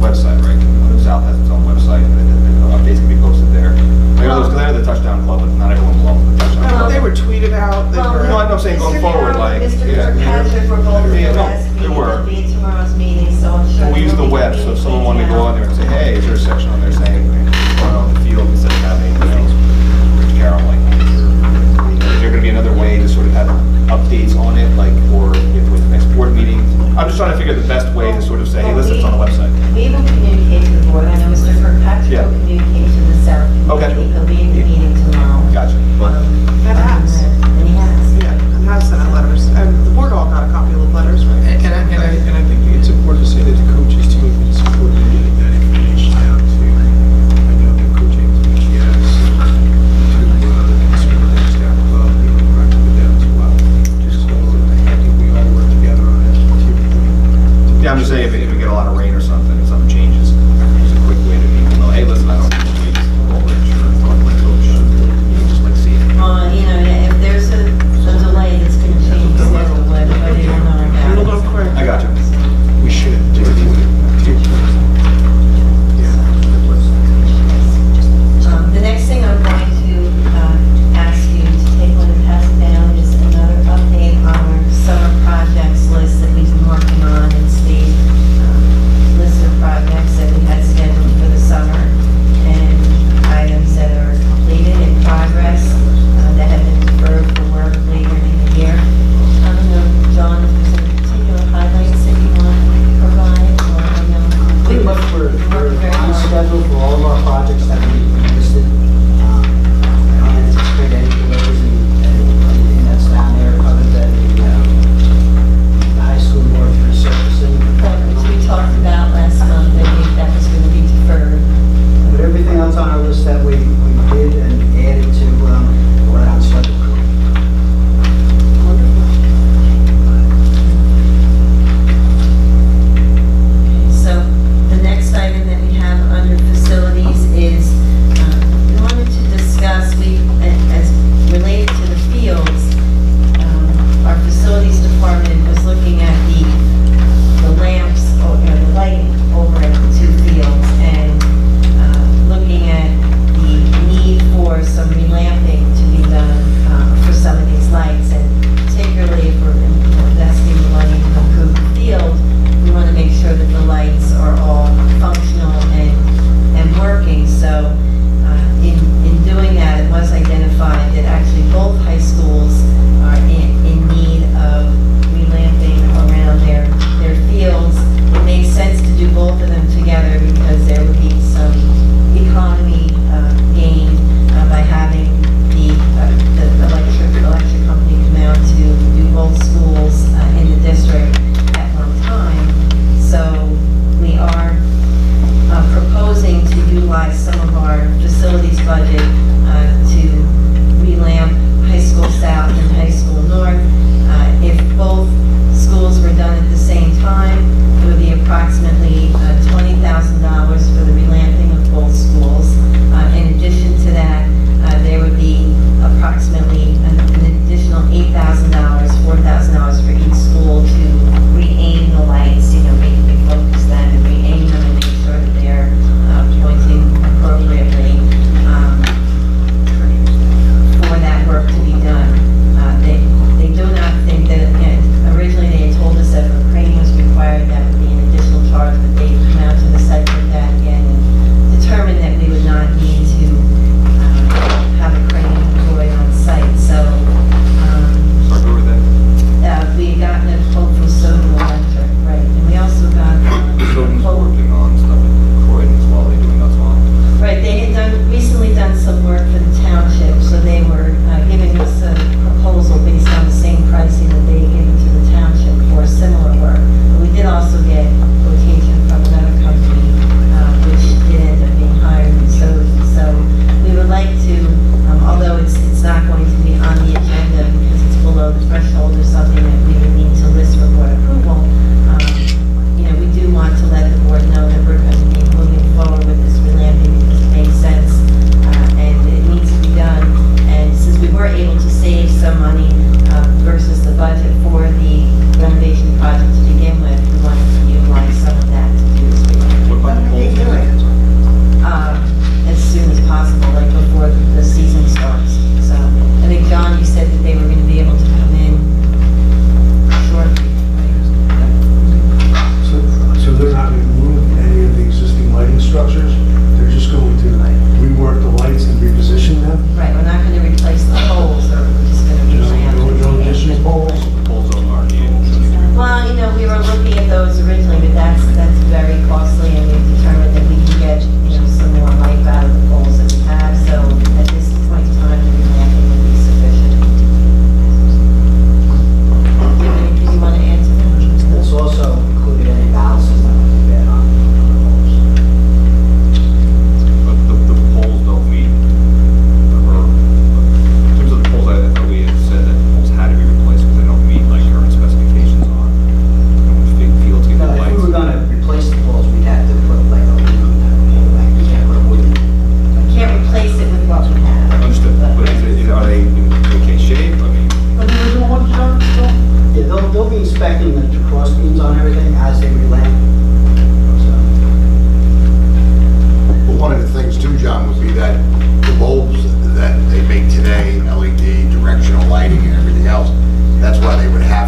website, right? South has its own website, and the updates can be posted there. I know the touchdown club, but not everyone belongs to the touchdown Well, club. they were tweeted out. They Well, were. No, I'm saying going Mr. forward, Carroll, like, Mr. yeah. Kirkpatrick were both at Yeah, the no, last they meeting, were. they'll be at tomorrow's meeting, so I'm sure. We use the web, so if someone wanted to go on there and say, hey, is there a section on there saying, going on the field instead of having, Rich Carroll, like, is there gonna be another way to sort of have updates on it, like, or with the next board meeting? I'm just trying to figure the best way to sort of say, hey, listen, it's on the website. We will communicate to the board, I know Mr. Kirkpatrick Yeah. will communicate to the South Okay. committee, he'll be in the meeting tomorrow. Gotcha. And has. And he has. Yeah, and has sent out letters. And the board all got a copy of the letters, right? And I think it's important to say that the coaches too have been supporting in getting that information out to, I know the coaching to BGS, to the consumer staff club, we work with them as well. Just so I think we all work together on this. Yeah, I'm just saying, if we get a lot of rain or something, and something changes, there's a quick way to people know, hey, listen, I don't need to wait, or insurance, or like, coach, you can just like see it. You know,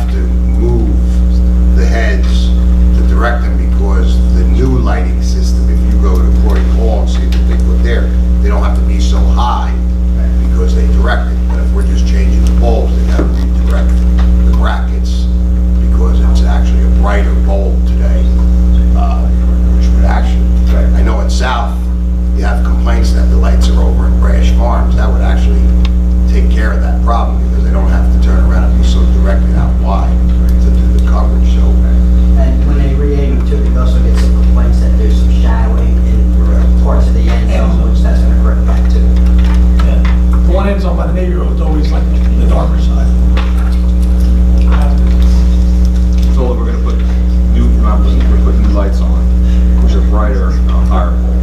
have to move the heads to direct them, because the new lighting system, if you go to Croydon Hall and see what they put there, they don't have to be so high because they direct it. But if we're just changing the bulbs, they have to redirect the brackets, because it's actually a brighter bulb today, which would actually, I know in South, you have complaints that the lights are over in Brash Farms. That would actually take care of that problem, because they don't have to turn around and be so directed out wide to do the coverage. So, And when they re-aim too, we also get some complaints that there's some shadowing in parts of the end zone, which that's gonna correct that too. Yeah. The one end zone by the Navy Road is always like the darker side. So we're gonna put we're putting new lights on, which are brighter, higher pole.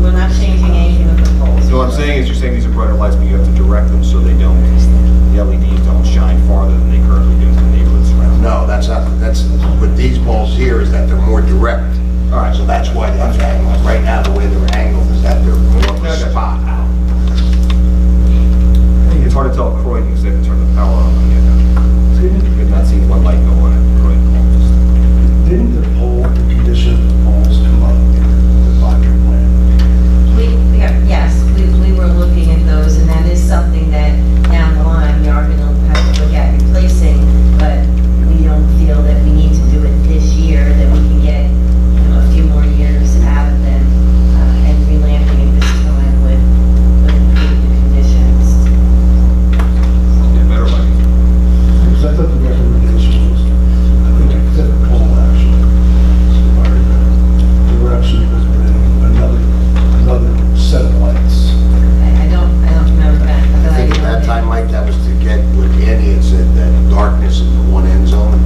We're not changing anything with the poles. So what I'm saying is, you're saying these are brighter lights, but you have to direct them so they don't, the LEDs don't shine farther than they currently do to the neighborhoods around. no, that's with these bulbs here is that they're more direct. All right. So that's why they have to angle. Right now, the way they're angled is that they're more of a spot out. It's hard to tell at Croydon because they haven't turned the power on yet. We've not seen one light go on at Croydon. Didn't the pole, the condition of the poles come up in the 5-year plan? Yes, we were looking at those, and that is something that down the line, we are going to have to look at replacing, but we don't feel that we need to do it this year, that we can get a few more years out of them, and relamping it this time with improved conditions. Yeah, better lighting. Because I thought the recommendation was, I think I said the pole actually. They were actually recommending another set of lights. I don't remember that. I think at that time, Mike, that was to get what Andy had said, that darkness in the one end zone.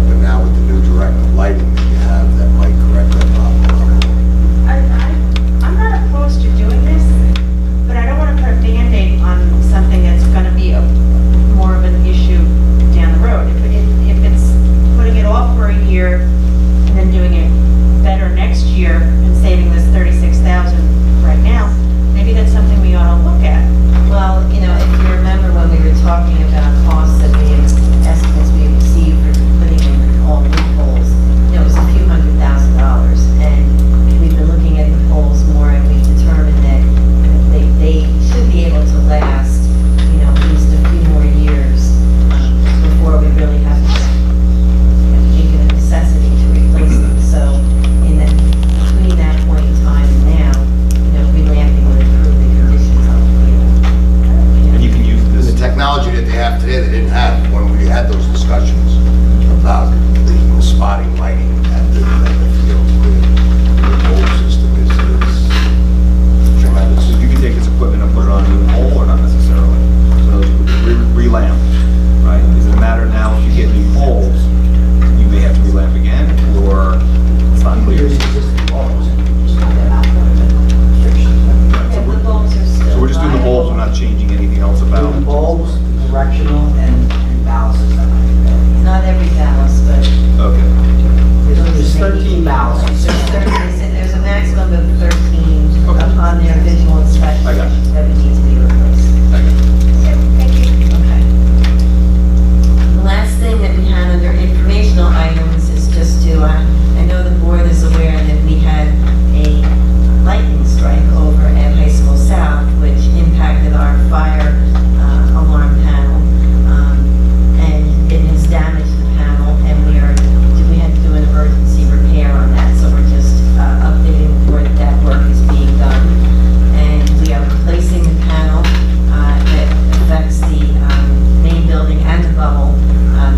But now with the new directive lighting that you have, that might correct that problem. I'm not opposed to doing this, but I don't want to put a Band-Aid on something that's going to be more of an issue down the road. If it's putting it off for a year and then doing it better next year and saving this $36,000 right now, maybe that's something we ought to look at. Well, if you remember when we were talking about costs that estimates we received for putting in all new poles, it was a few $100,000. And we've been looking at the poles more, and we've determined that they should be able to last, at least a few more years before we really have to make it a necessity to replace them. So between that point in time and now, relamping would improve the conditions on the field. And you can use this. The technology that they have today, they didn't have when we had those discussions about the spotting lighting at the field. The whole system is tremendous. So you can take this equipment and put it on a new pole, or not necessarily? So you relamp, right? Is it a matter now, if you get new poles, you may have to relamp again, or it's not clear? The bulbs are still. So we're just doing the bulbs, we're not changing anything else about The it? bulbs, directional, and balances that Not every ballast, but Okay. there's 13 balances. there's a maximum of 13 Okay. upon their visual inspection I got it. that would need to be replaced. Thank you. Okay. The last thing that we had under informational items is just to, I know the board is aware that we had a lightning strike over at High School South, which impacted our fire alarm panel, and it has damaged the panel, and we had to do an emergency repair on that, so we're just updating the board that work is being done, and we are replacing the panel that affects the main building and the bubble.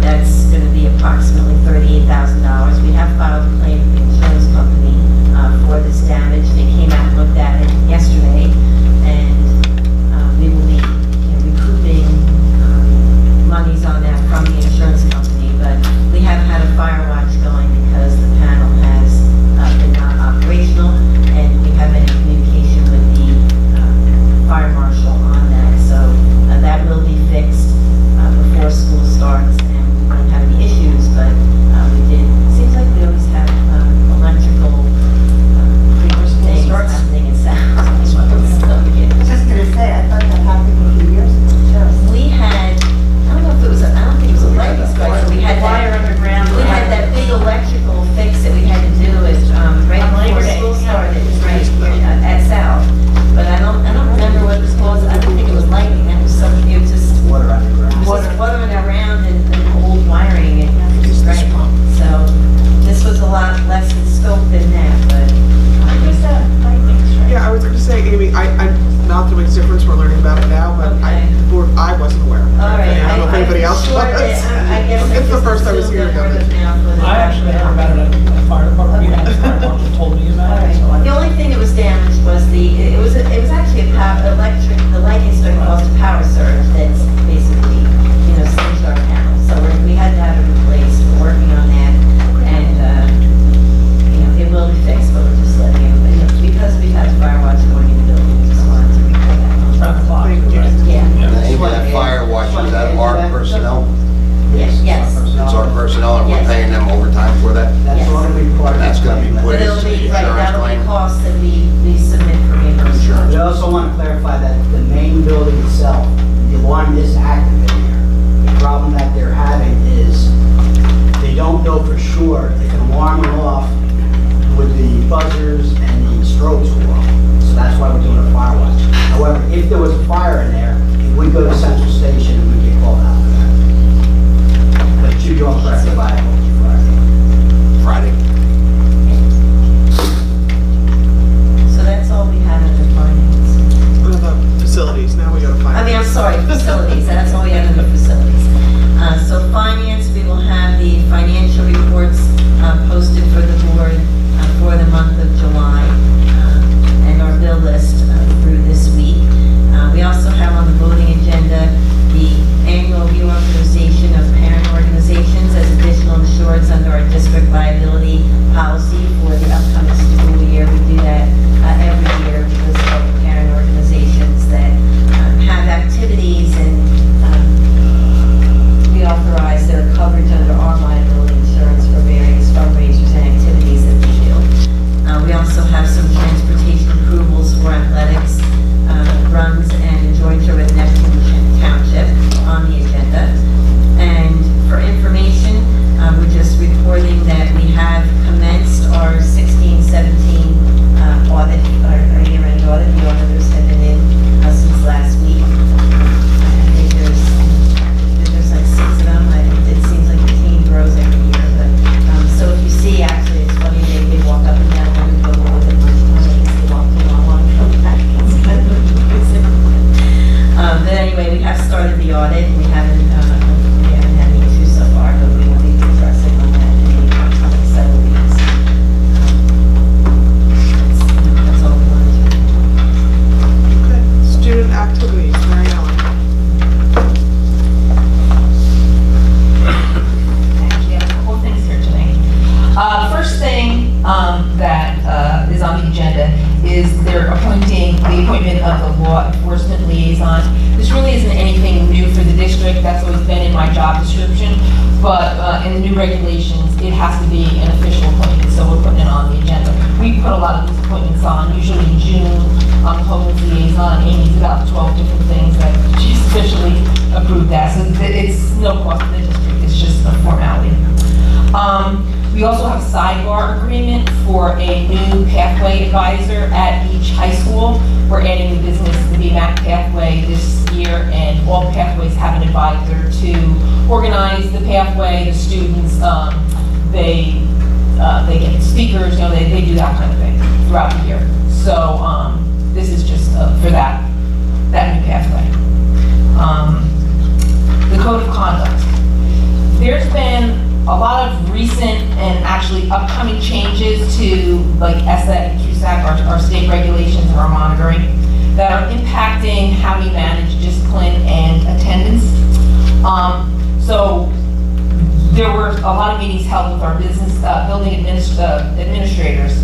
That's going to be approximately $38,000. We have filed a claim with the insurance company for this damage. They came out and looked at it yesterday, and we will be recouping monies on that from the insurance company. But we have had a fire watch going because the panel has been not operational, and we haven't had any communication with the fire marshal on that. So that will be fixed before school starts, and we won't have any issues. But seems like we always have electrical things happening in South. Just gonna say, I thought that happened a few years ago. We had, I don't know if it was, I don't else sure was. that, I guess. It's the first I was hearing of it. I actually heard about it at the fire department meeting, the fire department told me about it, so The only thing that was damaged was it was actually the lightning strike caused a power surge that's basically, singed our panel. So we had to have it replaced, we're working on that, and, it will be fixed, but we're just letting it, because we've had fire watch going in the building, we just wanted to repair that. around the clock. Yeah. The name of that fire watch, is that our personnel? Yes. It's our personnel, and we're Yes. paying them overtime for that? That's Yes. going to be part of. That's gonna be put But it'll into the be, right, insurance that'll be claim? costs that we submit for reimbursement. We also want to clarify that the main building itself, the alarm is active in there. The problem that they're having is they don't know for sure if an alarm went off with the buzzers and the strobes were off. So that's why we're doing a fire watch. However, if there was a fire in there, it would go to Central Station and we get called out for that. But it should go on correctly by Friday. So that's all we have in the finance. What about facilities? Now we gotta find. I'm sorry, facilities, that's all we have in the facilities. So finance, we will have the financial reports posted for the board for the month of July, and our bill list through this week. We also have on the voting agenda the annual reorganization of parent organizations as additional insureds under our district liability policy for the upcoming school year. We do that every year because of parent organizations that have activities and we authorize their coverage under our liability insurance for various fundraisers and activities that we do. We also have some transportation approvals for athletics runs and jointure with Neptune Township on the agenda. And for information, we're just reporting that we have commenced our 16-17 audit, our year-end audit. The auditors have been in since last week. I think there's like 6 of them. It seems like the team grows every year. But so if you see, actually, it's funny, they walk up and down when we go over the they walk in on one and come back. It's kind of amusing. But anyway, we have started the audit. We haven't had any issues so far, but we will be addressing on that in the upcoming several weeks. That's all we wanted to do. Okay. Student activities, Mary Ellen. Actually, I have a couple of things here today. First thing that is on the agenda is they're appointing the appointment of the law enforcement liaison. This really isn't anything new for the district. That's always been in my job description. But in the new regulations, it has to be an official appointment, so we're putting it on the agenda. We put a lot of these appointments on, usually in June. The homeless liaison, Amy's about 12 different things that she's officially approved that. So it's no cost to the district, it's just a formality. We also have a sidebar agreement for a new pathway advisor at each high school. We're adding the business to the MAC pathway this year, and all pathways have an advisor to organize the pathway, the students, they get speakers, they do that kind of thing throughout the year. So this is just for that new pathway. The code of conduct. There's been a lot of recent and actually upcoming changes to like ESSA and CUSAC, our state regulations and our monitoring, that are impacting how we manage discipline and attendance. So there were a lot of meetings held with our business building administrators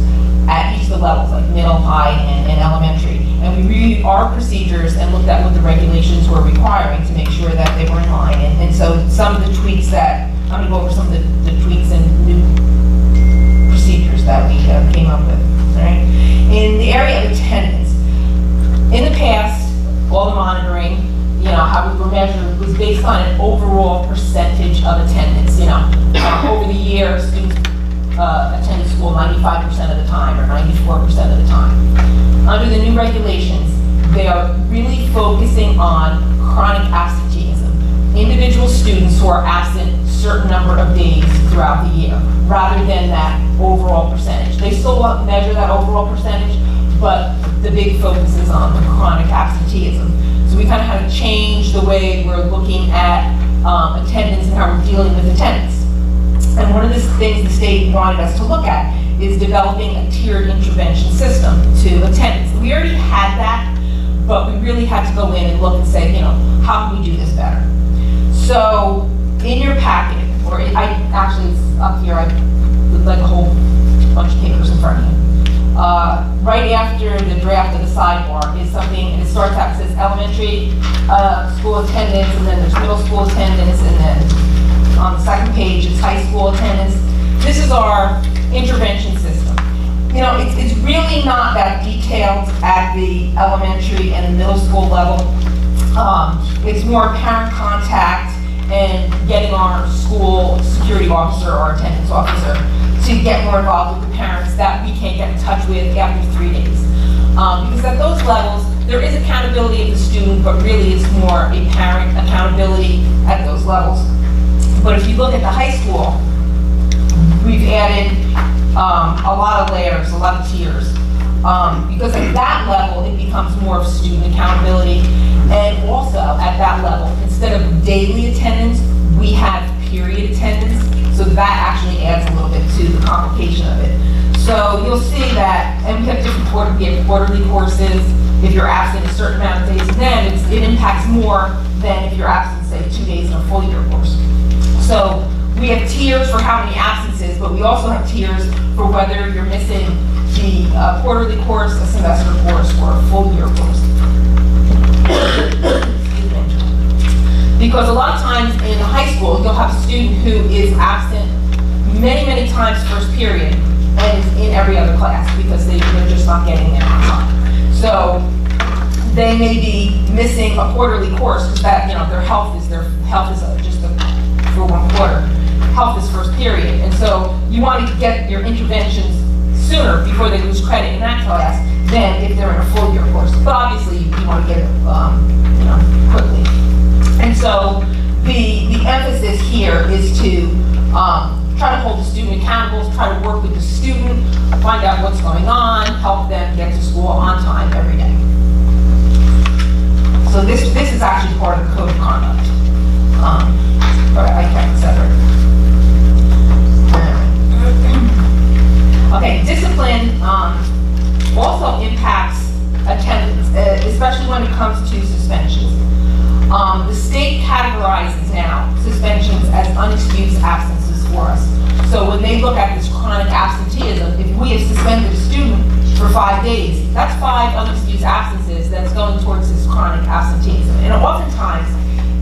at each of the levels, like middle, high, and elementary. And we reviewed our procedures and looked at what the regulations were requiring to make sure that they were in line. And so some of the tweaks that, I'm going to go over some of the tweaks and new procedures that we came up with. All right? In the area of attendance, in the past, all the monitoring, how we were measured was based on an overall percentage of attendance. Over the year, students attended school 95% of the time or 94% of the time. Under the new regulations, they are really focusing on chronic absenteeism. Individual students who are absent a certain number of days throughout the year, rather than that overall percentage. They still measure that overall percentage, but the big focus is on the chronic absenteeism. So we kind of had to change the way we're looking at attendance and how we're dealing with attendance. And one of the things the state wanted us to look at is developing a tiered intervention system to attendance. We already had that, but we really had to go in and look and say, how can we do this better? So in your packet, or actually it's up here, I would like a whole bunch of papers in front of you. Right after the draft of the sidebar is something, and it starts out, it says elementary school attendance, and then there's middle school attendance, and then on the second page it's high school attendance. This is our intervention system. It's really not that detailed at the elementary and the middle school level. It's more parent contact and getting our school security officer or attendance officer to get more involved with the parents that we can't get in touch with after 3 days. Because at those levels, there is accountability of the student, but really it's more a parent accountability at those levels. But if you look at the high school, we've added a lot of layers, a lot of tiers. Because at that level, it becomes more of student accountability. And also at that level, instead of daily attendance, we have period attendance. So that actually adds a little bit to the complication of it. So you'll see that, and we have quarterly courses. If you're absent a certain amount of days, then it impacts more than if you're absent, say, 2 days in a full year course. So we have tiers for how many absences, but we also have tiers for whether you're missing the quarterly course, a semester course, or a full year course. Because a lot of times in high school, you'll have a student who is absent many, many times first period and is in every other class because they're just not getting there on time. So they may be missing a quarterly course because that, their health is just for 1 quarter. Health is first period. And so you want to get your interventions sooner before they lose credit in that class than if they're in a full year course. But obviously you want to get it, quickly. And so the emphasis here is to try to hold the student accountable, try to work with the student, find out what's going on, help them get to school on time every day. So this is actually part of the code of conduct. I kept it separate. Okay, discipline also impacts attendance, especially when it comes to suspensions. The state categorizes now suspensions as unexcused absences for us. So when they look at this chronic absenteeism, if we have suspended a student for 5 days, that's 5 unexcused absences that's going towards this chronic absenteeism. And oftentimes,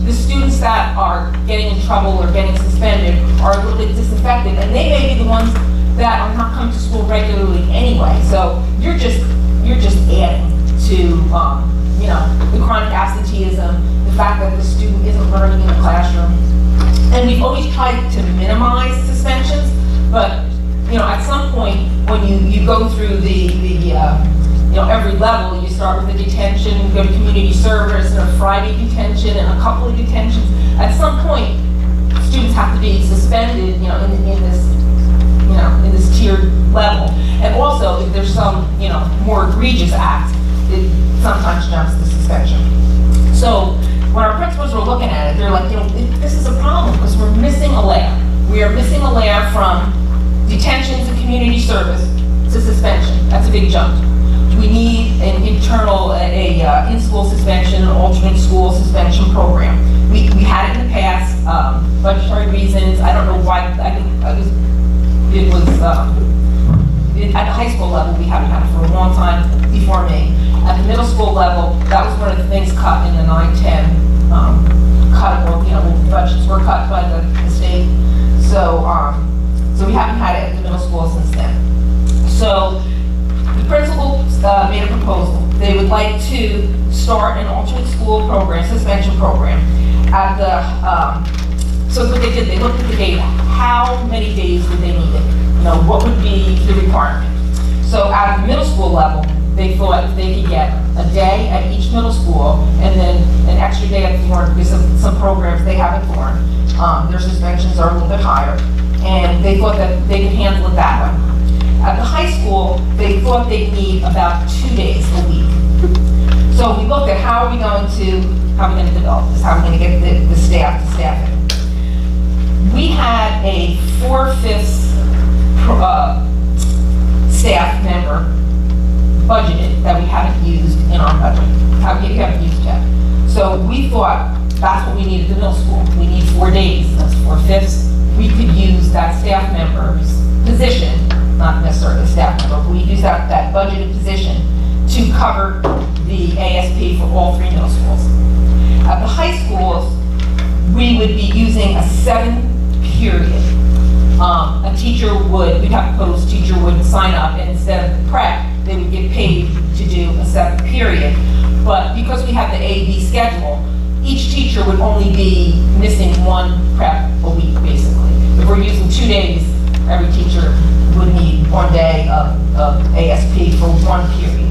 the students that are getting in trouble or getting suspended are a little bit disaffected, and they may be the ones that are not coming to school regularly anyway. So you're just adding to the chronic absenteeism, the fact that the student isn't learning in the classroom. And we've always tried to minimize suspensions, but at some point when you go through every level, you start with the detention, go to community service, and a Friday detention, and a couple of detentions. At some point, students have to be suspended, in this tiered level. And also, if there's some, more egregious act, it sometimes jumps to suspension. So when our principals were looking at it, they're like, this is a problem because we're missing a layer. We are missing a layer from detentions and community service to suspension. That's a big jump. We need an internal, in-school suspension, an alternate school suspension program. We had it in the past, budgetary reasons. I don't know why. I think it was at the high school level. We haven't had it for a long time before me. At the middle school level, that was one of the things cut in the 9-10 cut. Budgets were cut by the state. So we haven't had it at the middle school since then. So the principal made a proposal. They would like to start an alternate school program, suspension program. At the so what they did, they looked at the data. How many days would they need it? What would be the requirement? So at the middle school level, they thought if they could get a day at each middle school and then an extra day at Thorn, because of some programs they have at Thorn, their suspensions are a little bit higher, and they thought that they could handle it that way. At the high school, they thought they'd need about 2 days a week. So we looked at how are we going to How are we gonna develop this? How are we gonna get the staff to staff it? We had a 4/5 staff member budgeted that we haven't used in our budget. We haven't used yet. So we thought that's what we need at the middle school. We need 4 days, that's 4/5. We could use that staff member's position, not necessarily a staff member, but we use that budgeted position to cover the ASP for all 3 middle schools. At the high schools, we would be using a 7-period. A teacher would, we'd have a post, teacher would sign up, and instead of prep, they would get paid to do a 7-period. But because we have the A-B schedule, each teacher would only be missing 1 prep a week, basically. If we're using 2 days, every teacher would need 1 day of ASP for 1 period.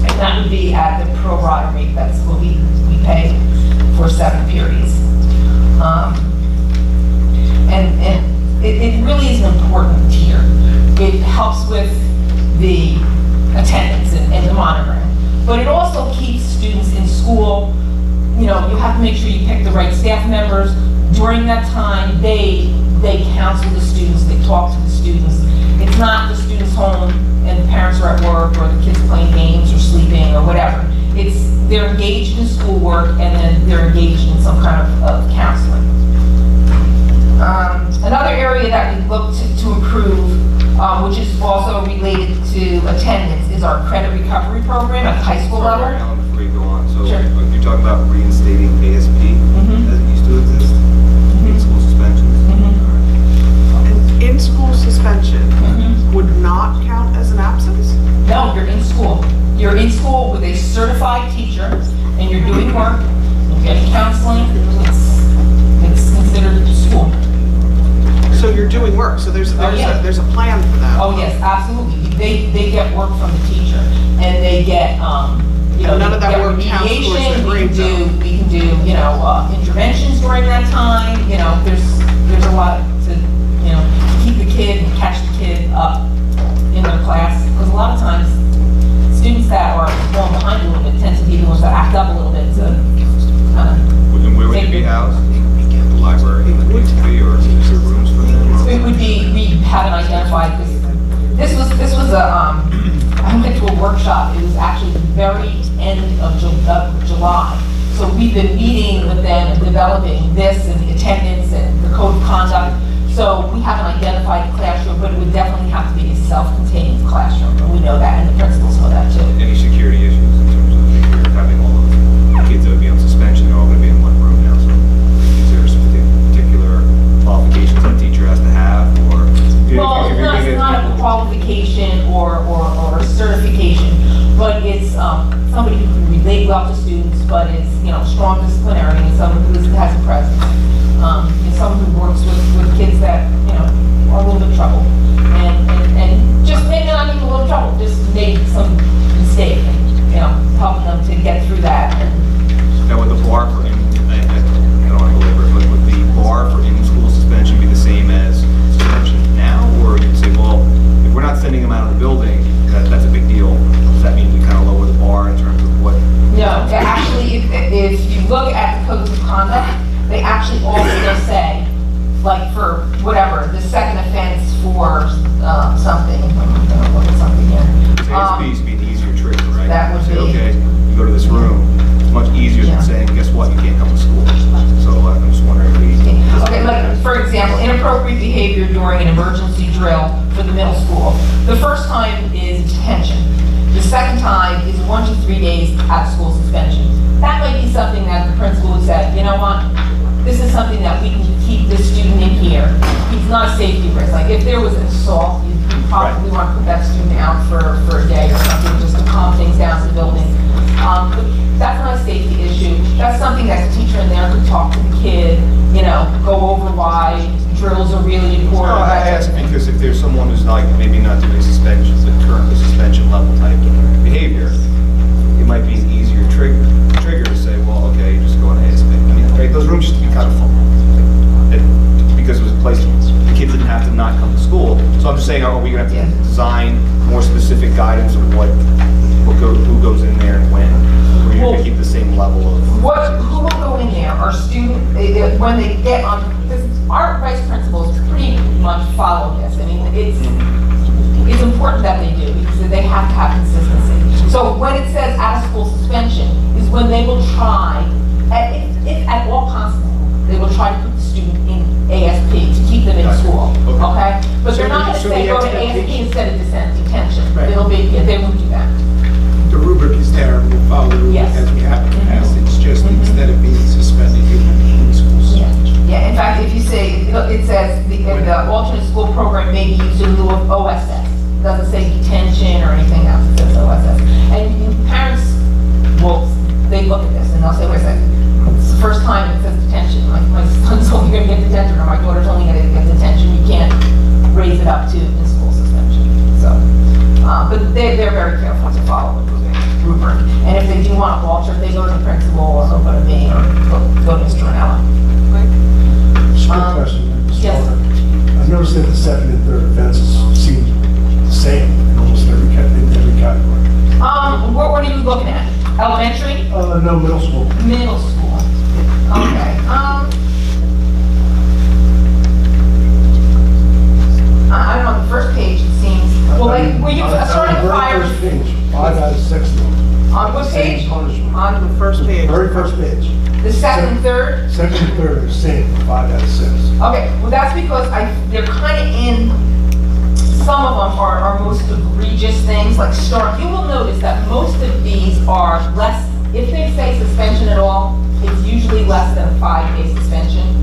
And that would be at the pro rata rate, that's what we pay for 7 periods. And it really is an important tier. It helps with the attendance and the monitoring. But it also keeps students in school. You know, you have to make sure you pick the right staff members. During that time, they counsel the students, they talk to the students. It's not the students home and the parents are at work, or the kids playing games or sleeping or whatever. They're engaged in schoolwork, and then they're engaged in some kind of counseling. Another area that we look to improve, which is also related to attendance, is our credit recovery program at the high school level. Alan, before you go on, so Sure. you're talking about reinstating ASP as it used to exist? In-school suspensions? And in-school suspension would not count as an absence? No, you're in school. You're in school with a certified teacher, and you're doing work, you're getting counseling, it's considered school. So you're doing work, so there's yeah. a plan for that? Oh, yes, absolutely. They get work from the teacher, and they get, you know, And none of that they get work counts towards the remediation. grade, We can do, you know, interventions during that time. You know, there's a lot to, you know, keep the kid and catch the kid up in their class. Because a lot of times, students that are falling behind a little bit tend to be the ones that act up a little bit to kind of. And where would you be housed? The library, like MTBOE, or rooms for them? It would be, we haven't identified, because this was a, I went to a workshop, it was actually the very end of July. So we've been meeting with them and developing this and the attendance and the code of conduct. So we haven't identified a classroom, but it would definitely have to be a self-contained classroom, and we know that, and the principals know that too. Any security issues in terms of if you're having all of the kids that would be on suspension, they're all going to be in one room now, so is there some particular qualifications that teacher has to have, or? Well, it's not a qualification or a certification, but it's somebody who can relate well to students, but is, you know, strong disciplinarian, and someone who has a presence. Someone who works with kids that, you know, are a little bit trouble, and just maybe not even a little trouble, just made some mistake, and, you know, helping them to get through that. Now, would the bar for, I don't want to belabor it, but would the bar for in-school suspension be the same as suspension now? Or you'd say, well, if we're not sending them out of the building, that's a big deal. Does that mean we kind of lower the bar in terms of what? No, actually, if you look at the codes of conduct, they actually also say, like for whatever, the second offense for something, I'm gonna look at something here. ASP used to be an easier trigger, right? That would Say, be- okay, you go to this room, it's much easier Yeah. than saying, guess what, you can't come to school. So I'm just wondering if we. Okay, like, for example, inappropriate behavior during an emergency drill for the middle school. The first time is detention. The second time is 1 to 3 days out of school suspension. That might be something that the principal would say, you know what, this is something that we can keep this student in here. He's not a safety risk. Like, if there was an assault, you probably want to put that student out for a day or something, just to calm things down in the building. But that's not a safety issue. That's something that the teacher in there could talk to the kid, you know, go over why drills are really important. No, I ask because if there's someone who's like maybe not doing suspensions, but currently suspension level type of behavior, it might be an easier trigger to say, well, okay, just go on ASP. I mean, right, those rooms used to be kind of full. Because it was a place the kids didn't have to not come to school. So I'm just saying, are we going to have to design more specific guidance of who goes in there and when? We're Or you're gonna keep the same level of? Who will go in there are when they get on, because our vice principals pretty much follow this. I mean, it's important that they do, because they have to have consistency. So when it says out-of-school suspension, is when they will try, if at all possible, they will try to put the student in ASP to keep them in school, okay? But they're not gonna say go to ASP instead of detention. They won't do that. The rubric is there, and we'll follow the rubric as we have in the past. It's just instead of being suspended, you're in schools. Yeah, in fact, if you say, it says the alternate school program may be used in lieu of OSS. It doesn't say detention or anything else, it says OSS. And parents will, they look at this and they'll say, wait a second, it's the first time it says detention. My son's only going to get detention, or my daughter's only going to get detention. You can't raise it up to in-school suspension. So, but they're very careful to follow the rubric. And if they do want to alter, they go to the principal, or they'll go to me, or go to Mr. Ranella. Just a quick question. Mr. Yes. Walker. I've noticed that the second and third offenses seem the same in almost every category. What are you looking at? Elementary? No, middle school. Middle school. Okay. I don't know, the first page it seems, well, like, were you starting the fire? First page, 5 out of 6 of them. On what page? Punishment. On the first page. Very first page. The second and third? Second and third are the same, 5 out of 6. Okay, well, that's because they're kind of in, some of them are most egregious things, like you will notice that most of these are less, if they say suspension at all, it's usually less than a 5-day suspension.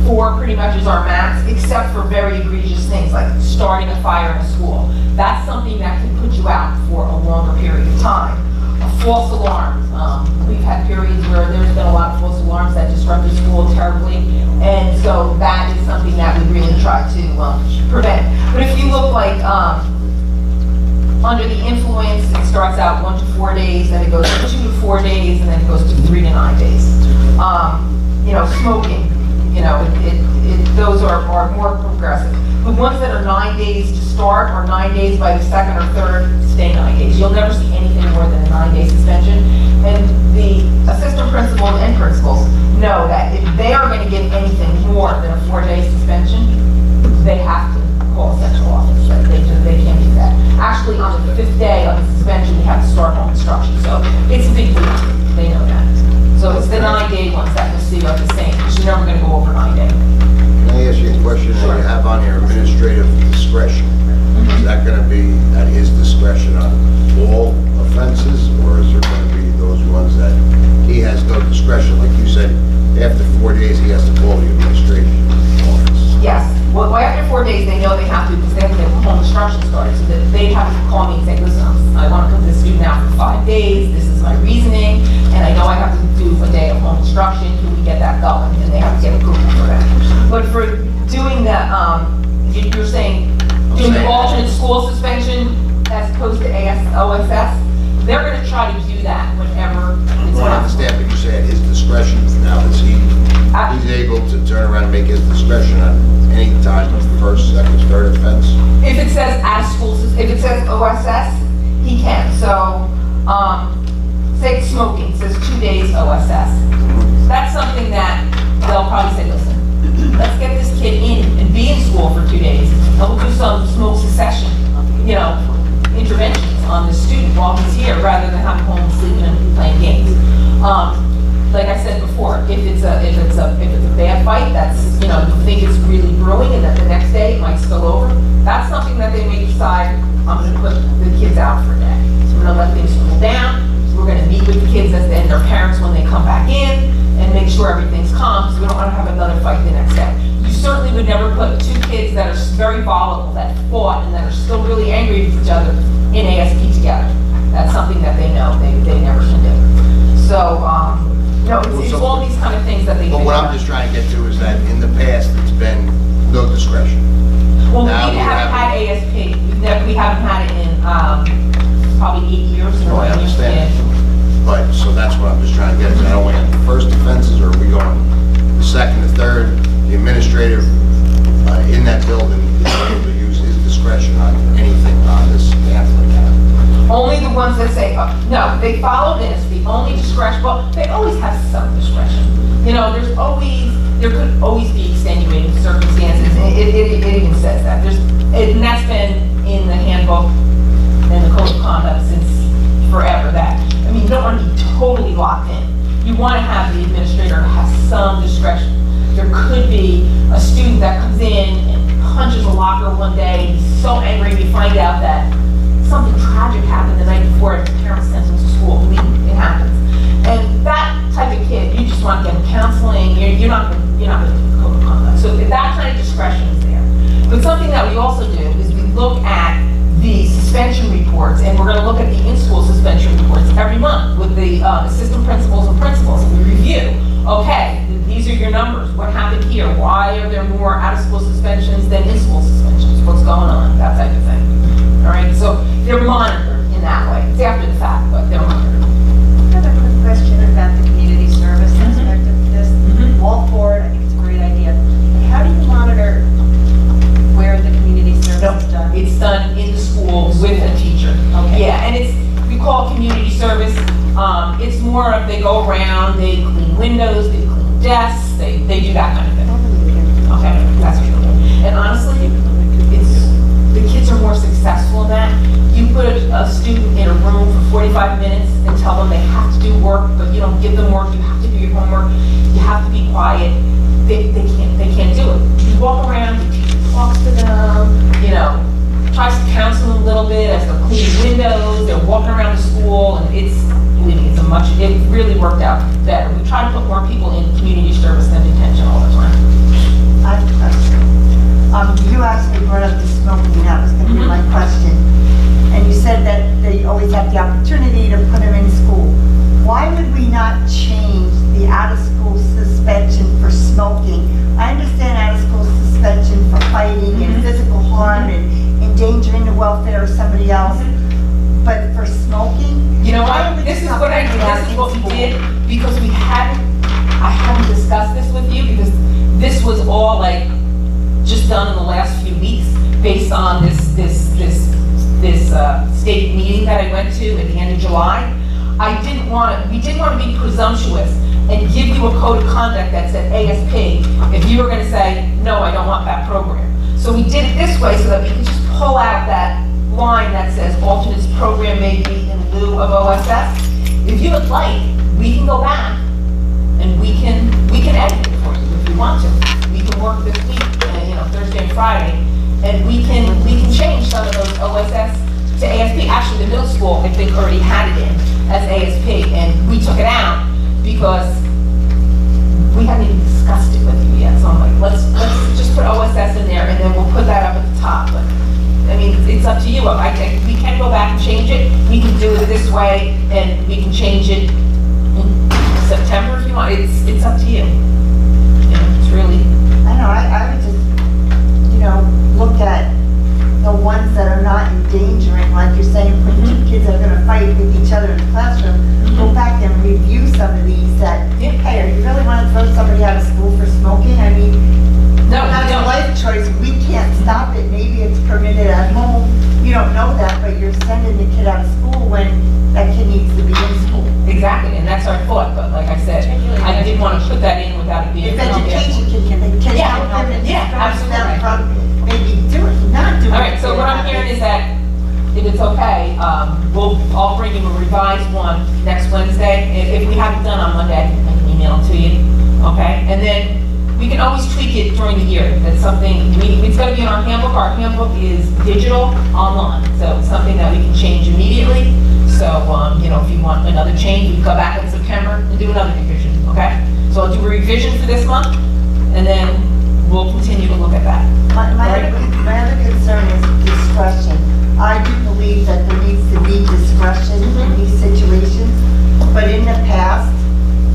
4 pretty much is our max, except for very egregious things like starting a fire in a school. That's something that can put you out for a longer period of time. False alarms. We've had periods where there's been a lot of false alarms that disrupted school terribly, and so that is something that we really try to prevent. But if you look like under the influence, it starts out 1 to 4 days, then it goes to 2 to 4 days, and then it goes to 3 to 9 days. Smoking. Those are more progressive. The ones that are 9 days to start or 9 days by the second or third stay 9 days. You'll never see anything more than a 9-day suspension. And the assistant principals and principals know that if they are going to give anything more than a 4-day suspension, they have to call central office. They can't do that. Actually, on the 5th day of the suspension, we have to start home instruction. So it's a big deal. They know that. So it's the 9-day ones that you'll see are the same, because you're never going to go over 9 days. Can I ask you a question that you have on here, administrative discretion? Is that going to be at his discretion on all offenses, or is there going to be those ones that he has no discretion? Like you said, after 4 days, he has to call the administration office. Yes. Well, after 4 days, they know they have to, because they have to get home instruction started. So that they have to call me and say, listen, I want to put this student out for 5 days. This is my reasoning, and I know I have to do a day of home instruction. Can we get that going? And they have to get approval for that. But for doing the, you're saying, doing the alternate school suspension as opposed to OSS, they're going to try to do that whenever it's Well, I understand, but you say at his discretion. Now, is he's able to turn around and make his discretion on any time of the first, second, third offense? If it says out of school, if it says OSS, he can. So, say it's smoking, it says 2 days OSS. That's something that they'll probably say, listen, let's get this kid in and be in school for 2 days, and we'll do some smoke cessation, interventions on the student while he's here, rather than having home sleeping and playing games. Like I said before, if it's a bad fight, that's you think it's really brewing, and that the next day it might spill over. That's something that they may decide. I'm going to put the kids out for a day. So we're going to let things cool down. We're going to meet with the kids and their parents when they come back in, and make sure everything's calm, because we don't want to have another fight the next day. You certainly would never put 2 kids that are very volatile, that fought, and that are still really angry with each other in ASP together. That's something that they know they never can do. So, it's all these kind of things that they do. But what I'm just trying to get to is that in the past, it's been no discretion. Well, we haven't had ASP. We haven't had it in probably 8 years. No, I understand. But, so that's what I'm just trying to get at. I don't want to have the first offenses, or are we going the second, the third, the administrative in that building is able to use his discretion on anything on this pamphlet? Only the ones that say, no, they follow this, only discretion, well, they always have some discretion. You know, there could always be extenuating circumstances. It even says that. And that's been in the handbook and the code of conduct since forever that, I mean, you don't want to be totally locked in. You want to have the administrator have some discretion. There could be a student that comes in and punches a locker one day, he's so angry, we find out that something tragic happened the night before and his parents sent him to school. It happens. And that type of kid, you just want to get counseling, you're not going to do the code of conduct. So that kind of discretion is there. But something that we also do is we look at the suspension reports, and we're going to look at the in-school suspension reports every month with the assistant principals and principals, and we review, okay, these are your numbers, what happened here, why are there more out-of-school suspensions than in-school suspensions, what's going on, that type of thing. All right, so they're monitored in that way. It's after the fact, but they're monitored. Another quick question about the community service aspect of this. All for it, I think it's a great idea. How do you monitor where the community service is done? It's done in the school with a teacher. Okay. Yeah, and we call it community service. It's more of they go around, they clean windows, they clean desks, they do that kind of thing. Okay, that's what you're doing. And honestly, the kids are more successful in that. You put a student in a room for 45 minutes and tell them they have to do work, but you don't give them work, you have to do your homework, you have to be quiet. They can't do it. You walk around, the teacher talks to them, you know, tries to counsel them a little bit as they're cleaning windows, they're walking around the school, and it really worked out better. We try to put more people in community service than detention all the time. You actually brought up the smoking, that was going to be my question. And you said that they always have the opportunity to put them in school. Why would we not change the out-of-school suspension for smoking? I understand out-of-school suspension for fighting and physical harm and endangering the welfare of somebody else, but for smoking? You know what? This is what we did because I hadn't discussed this with you because this was all like just done in the last few weeks based on this state meeting that I went to at the end of July. We didn't want to be presumptuous and give you a code of conduct that said ASP if you were going to say, no, I don't want that program. So we did it this way so that we could just pull out that line that says alternates program may be in lieu of OSS. If you would like, we can go back and we can edit it for you if we want to. We can work this week, Thursday and Friday, and we can change some of those OSS to ASP. Actually, the middle school, I think, already had it in as ASP, and we took it out because we hadn't even discussed it with you yet. So I'm like, let's just put OSS in there, and then we'll put that up at the top. But I mean, it's up to you. We can go back and change it. We can do it this way, and we can change it in September if you want. It's up to you. It's really. I know. I would just, look at the ones that are not endangering, like you're saying, put two kids that are going to fight with each other in the classroom. Go back and review some of these that, hey, are you really want to throw somebody out of school for smoking? I mean, no, that's a life choice. We can't stop it. Maybe it's permitted at home. You don't know that, but you're sending the kid out of school when that kid needs to be in school. Exactly, and that's our thought. But like I said, I didn't want to put that in without it being. If education can help them and discourage them from maybe not doing it. All right, so what I'm hearing is that if it's okay, I'll bring you a revised one next Wednesday. If we haven't done on Monday, I can email it to you, okay? And then we can always tweak it during the year. That's something, it's going to be in our handbook. Our handbook is digital, online, so it's something that we can change immediately. So, if you want another change, we can go back in September and do another revision, okay? So I'll do a revision for this month, and then we'll continue to look at that. My other concern is discretion. I do believe that there needs to be discretion in these situations, but in the past,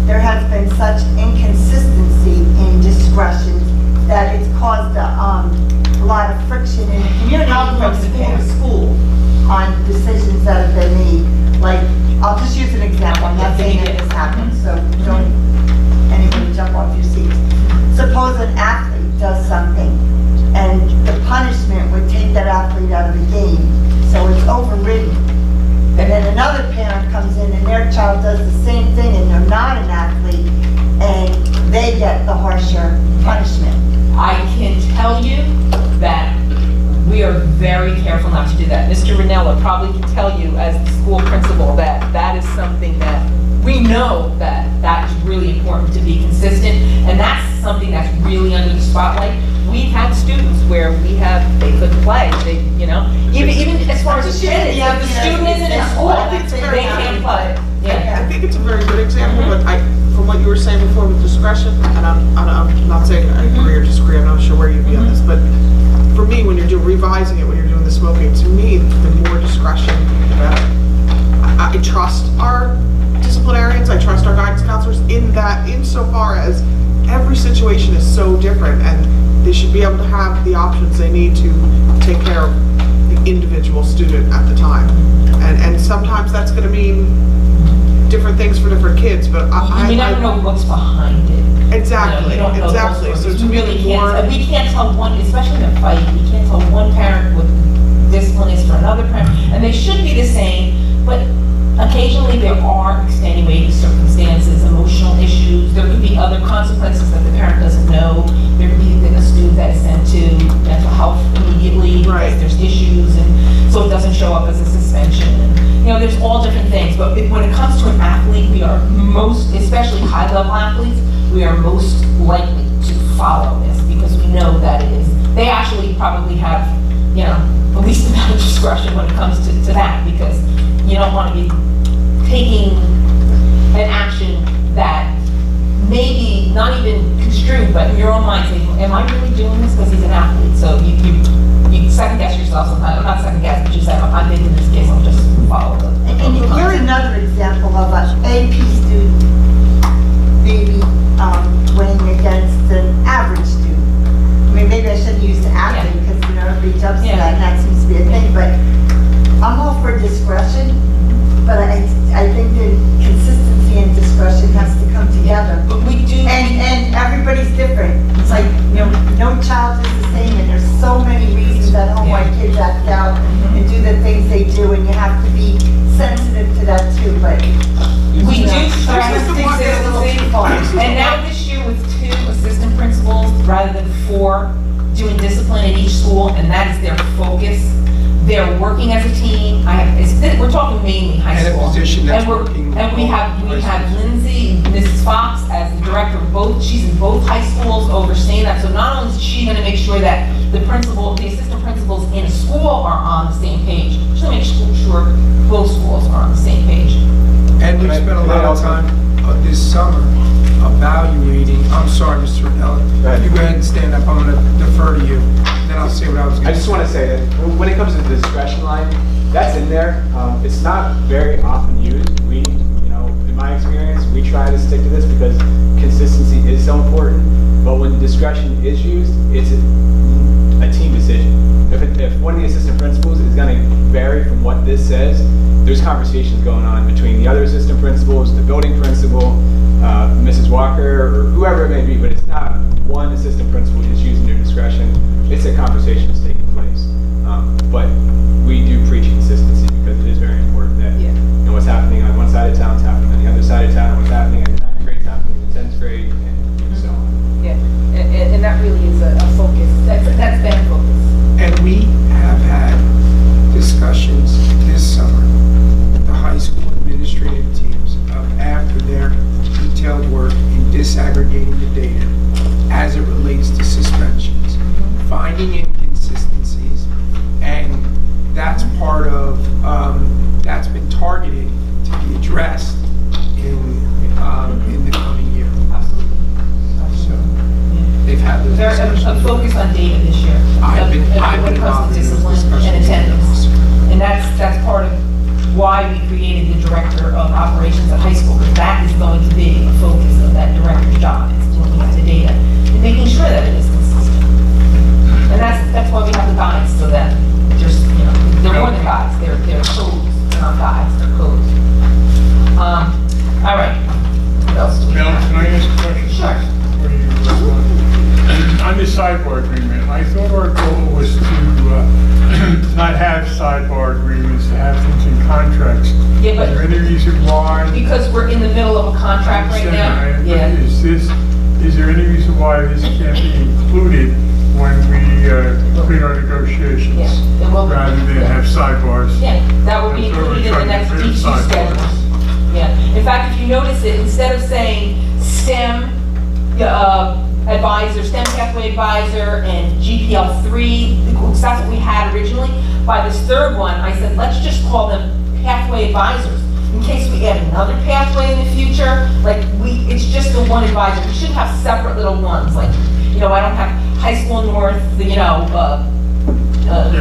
there has been such inconsistency in discretion that it's caused a lot of friction in the community from school to school on decisions that have been made. Like, I'll just use an example. I'm not saying that this happened, so don't anybody jump off your seats. Suppose an athlete does something and the punishment would take that athlete out of the game, so it's overridden. And then another parent comes in and their child does the same thing and they're not an athlete, and they get the harsher punishment. I can tell you that we are very careful not to do that. Mr. Ranella probably can tell you as the school principal that that is something that we know that is really important to be consistent, and that's something that's really under the spotlight. We've had students where they couldn't play, even as far as attendance, if the student isn't in school, they can't play. Yeah. I think it's a very good example, but from what you were saying before with discretion, and I'm not saying I agree or disagree, I'm not sure where you'd be on this, but for me, when you're revising it, when you're doing the smoking, to me, the more discretion, the better. I trust our disciplinarians, I trust our guidance counselors insofar as every situation is so different, and they should be able to have the options they need to take care of the individual student at the time. And sometimes that's going to mean different things for different kids, but you never know what's behind it. Exactly, exactly. So to really me, we can't tell one, especially in a fight, we can't tell one parent what discipline is for another parent, and they should be the same, but occasionally there are extenuating circumstances, emotional issues, there could be other consequences that the parent doesn't know, there could be a student that is sent to mental health immediately because there's issues, and so it doesn't show up as a suspension. And, there's all different things, but when it comes to an athlete, we are most, especially high-level athletes, we are most likely to follow this because we know that it is, they actually probably have, the least amount of discretion when it comes to that, because you don't want to be taking an action that maybe not even construed, but in your own mind saying, am I really doing this because he's an athlete? So you second guess yourself sometimes. I'm not second guess, but you say, I'm thinking in this case, I'll just follow the Here's another example of an AP student maybe winning against an average student. I mean, maybe I shouldn't use the athlete because, everybody jumps to that and that seems to be a thing, but I'm all for discretion, but I think that consistency and discretion has to come together. But we do. And everybody's different. It's like, no child is the same, and there's so many reasons that why kids act out and do the things they do, and you have to be sensitive to that too, but. We do stress consistency, and now this year with 2 assistant principals rather than 4 doing discipline at each school, and that is their focus. They're working as a team. We're talking mainly high school. And a position that's working. And we have Lindsay, Mrs. Fox, as the director of both. She's in both high schools overseeing that. So not only is she going to make sure that the assistant principals in a school are on the same page, she's going to make sure both schools are on the same page. And we spent a lot of time this summer evaluating. I'm sorry, Mr. Ranella. You go ahead and stand up. I'm going to defer to you. Then I'll say what I was going to say. I just want to say that when it comes to the discretion line, that's in there. It's not very often used. We, in my experience, we try to stick to this because consistency is so important. But when discretion is used, it's a team decision. If one of the assistant principals is going to vary from what this says, there's conversations going on between the other assistant principals, the building principal, Mrs. Walker, or whoever it may be, but it's not one assistant principal just using their discretion. It's a conversation that's taking place. But we do preach consistency because it is very important that what's happening on one side of town is happening on the other side of town, what's happening in the 9th grade is happening in the 10th grade, and so on. Yeah, and that really is a focus. That's been a focus. And we have had discussions this summer with the high school administrative teams of after their detailed work in disaggregating the data as it relates to suspensions, finding inconsistencies, and that's part of, that's been targeted to be addressed in the coming year. Absolutely. So they've had those discussions. A focus on data this year. I've been when it comes to discipline and attendance. And that's part of why we created the director of operations at high school, because that is going to be a focus of that director's job. It's looking at the data and making sure that it is consistent. And that's why we have the guides, so that there's, they're more than guides, they're codes. They're not guides, they're codes. All right. What else do we Mel, have? can I ask a question? Sure. Before you respond? On the sidebar agreement, I thought our goal was to not have sidebar agreements, to have things in contracts. Yeah, Is but there any reason why? because we're in the middle of a contract right now. Yeah. Is there any reason why this can't be included when we complete our negotiations? Yeah, it will be. Rather than have sidebars? Yeah, that will be That's where we're included in the trying to next get rid of D2 sidebars. schedule. Yeah, in fact, if you notice it, instead of saying STEM advisor, STEM pathway advisor, and GPL3, because that's what we had originally, by this third one, I said, let's just call them pathway advisors. In case we add another pathway in the future, like it's just the one advisor. We shouldn't have separate little ones, like, I don't have High School North,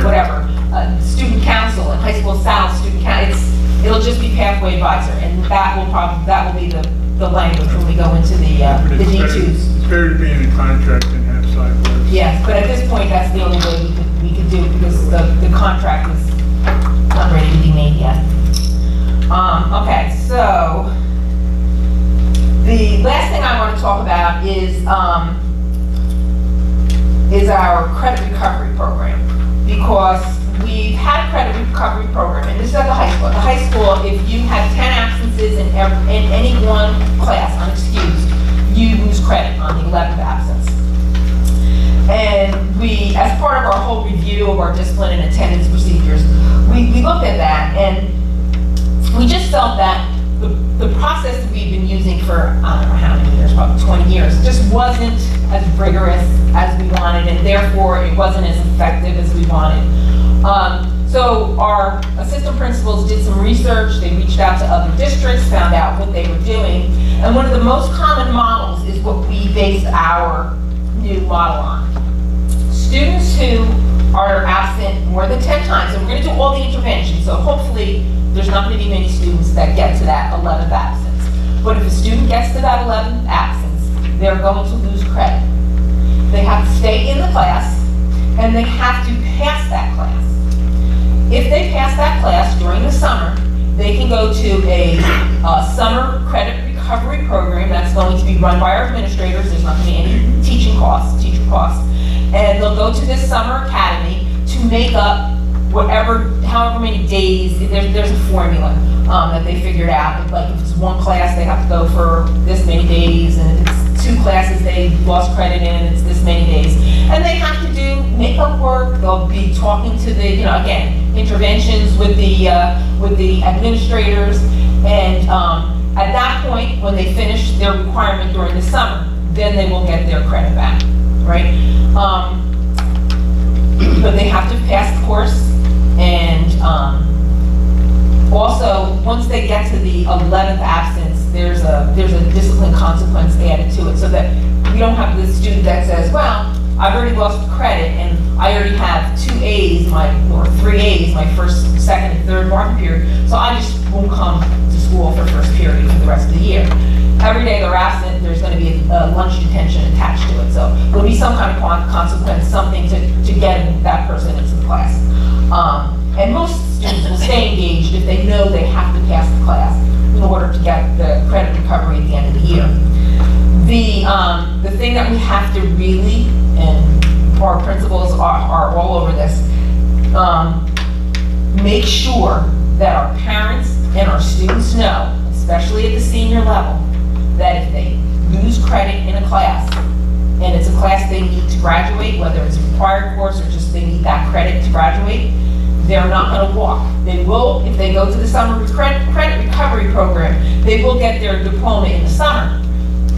whatever, student council, and High School South student council. It'll just be pathway advisor, and that will be the language when we go into the D2s. It's better to be in a contract than have sidebars. Yes, but at this point, that's the only way we could do it, because the contract is not ready to be made yet. Okay, so the last thing I want to talk about is our credit recovery program, because we've had a credit recovery program, and this is at the high school. At the high school, if you have 10 absences in any one class, unexcused, you lose credit on the 11th absence. And we, as part of our whole review of our discipline and attendance procedures, we looked at that, and we just felt that the process that we've been using for, I don't know how many years, probably 20 years, just wasn't as rigorous as we wanted, and therefore it wasn't as effective as we wanted. So our assistant principals did some research, they reached out to other districts, found out what they were doing, and one of the most common models is what we based our new model on. Students who are absent more than 10 times, and we're going to do all the interventions, so hopefully there's not going to be many students that get to that 11th absence. But if a student gets to that 11th absence, they're going to lose credit. They have to stay in the class, and they have to pass that class. If they pass that class during the summer, they can go to a summer credit recovery program that's going to be run by our administrators. There's not going to be any teacher costs, and they'll go to this summer academy to make up however many days. There's a formula that they figured out. Like if it's one class, they have to go for this many days, and if it's two classes they lost credit in, it's this many days. And they have to do makeup work. They'll be talking to the, again, interventions with the administrators, and at that point, when they finish their requirement during the summer, then they will get their credit back, right? But they have to pass the course, and also, once they get to the 11th absence, there's a discipline consequence added to it, so that we don't have the student that says, well, I've already lost the credit, and I already have 2 A's, or 3 A's, my first, second, and third marking period, so I just won't come to school for first period for the rest of the year. Every day they're absent, there's going to be a lunch detention attached to it, so there'll be some kind of consequence, something to get that person into the class. And most students will stay engaged if they know they have to pass the class in order to get the credit recovery at the end of the year. The thing that we have to really, and our principals are all over this, make sure that our parents and our students know, especially at the senior level, that if they lose credit in a class, and it's a class they need to graduate, whether it's a required course or just they need that credit to graduate, they're not going to walk. They will, if they go to the summer credit recovery program, they will get their diploma in the summer,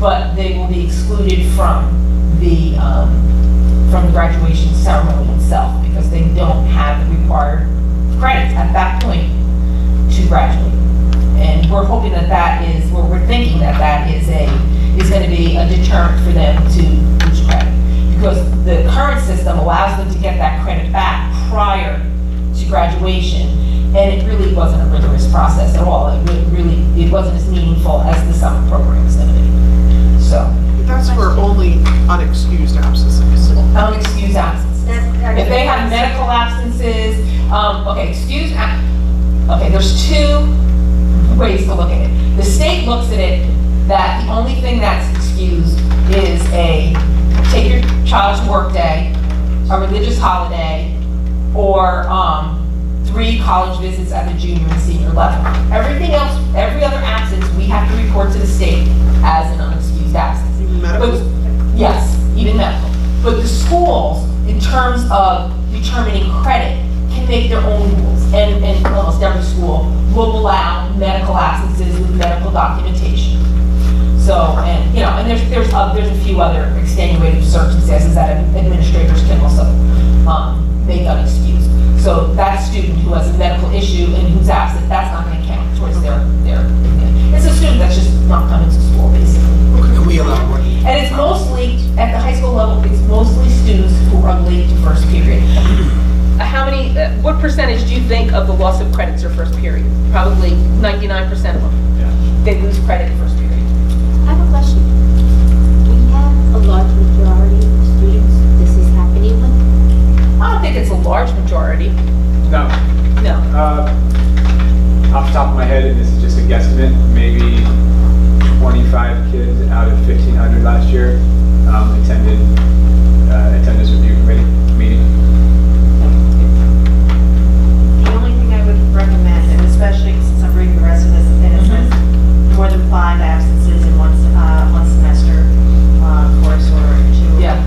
but they will be excluded from the graduation ceremony itself, because they don't have the required credits at that point to graduate. And we're hoping we're thinking that is going to be a deterrent for them to lose credit, because the current system allows them to get that credit back prior to graduation, and it really wasn't a rigorous process at all. It wasn't as meaningful as the summer program is going to be. So That's for only unexcused absences. Unexcused absences. If they have medical absences, there's 2 ways to look at it. The state looks at it that the only thing that's excused is take your child to work day, a religious holiday, or 3 college visits at the junior and senior level. Everything else, every other absence, we have to report to the state as an unexcused absence. Even medical? Yes, even medical. But the schools, in terms of determining credit, can make their own rules. And almost every school will allow medical absences with medical documentation. So, and there's a few other extenuating circumstances that administrators can also make unexcused. So that student who has a medical issue and who's absent, that's not going to count towards their. It's a student that's just not coming to school, basically. And we allow one. And it's mostly, at the high school level, it's mostly students who are late to first period. What percentage do you think of the loss of credits or first period? Probably 99% of them. Yeah. They lose credit in first period. I have a question. We have a large majority of students this is happening with. I don't think it's a large majority. No. No. Off the top of my head, and this is just a guesstimate, maybe 25 kids out of 1,500 last year attended attendance review committee meeting. The only thing I would recommend, and especially since I'm reading the rest of this, and it says more than 5 absences in one semester course or 2. Yeah.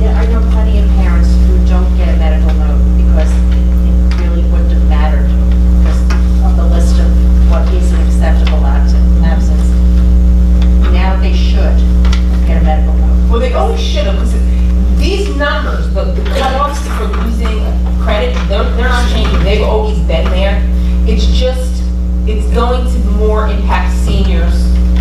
Yeah, I know plenty of parents who don't get a medical note because it really wouldn't have mattered because of the list of what is an acceptable absence. Now they should get a medical note. Well, they always should have, because these numbers, the cutoffs for losing credit, they're not changing. They've always been there. It's just, it's going to more impact seniors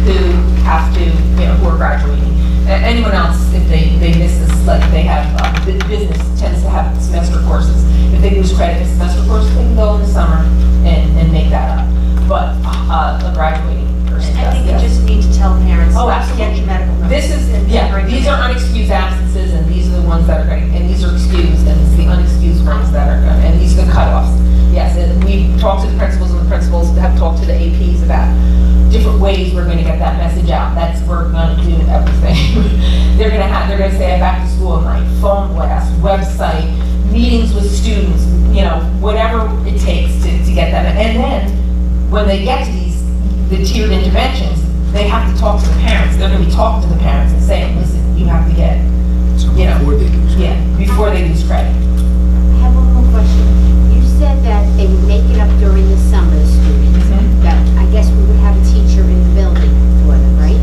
who have to, who are graduating. Anyone else, if they miss this, like they have, business tends to have semester courses. If they lose credit in a semester course, they can go in the summer and make that up. But a graduating person I does, think you yes. just need to tell parents, Oh, get absolutely. your medical note. This is, these are unexcused absences, and these are the ones that are going, and these are excused, and it's the unexcused ones that are going, and these are the cutoffs. Yes, and we've talked to the principals, and the principals have talked to the APs about different ways we're going to get that message out. We're going to do everything. They're going to say back to school night, phone blast, website, meetings with students, whatever it takes to get that. And then when they get to the tiered interventions, they have to talk to the parents. They're going to be talking to the parents and saying, listen, you have to get, Before they lose. before they lose credit. I have one more question. You said that they would make it up during the summer, the students. That I guess we would have a teacher in the building for them, right?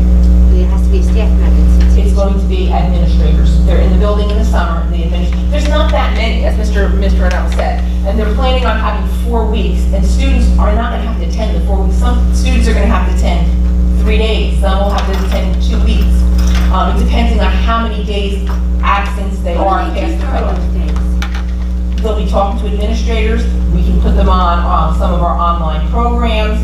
There has to be a staff member. It's going to be administrators. They're in the building in the summer. There's not that many, as Mr. Renaud said, and they're planning on having 4 weeks, and students are not going to have to attend the 4 weeks. Some students are going to have to attend 3 days. Some will have to attend 2 weeks. It depends on how many days absence they are past the cutoff. They'll be talking to administrators. We can put them on some of our online programs.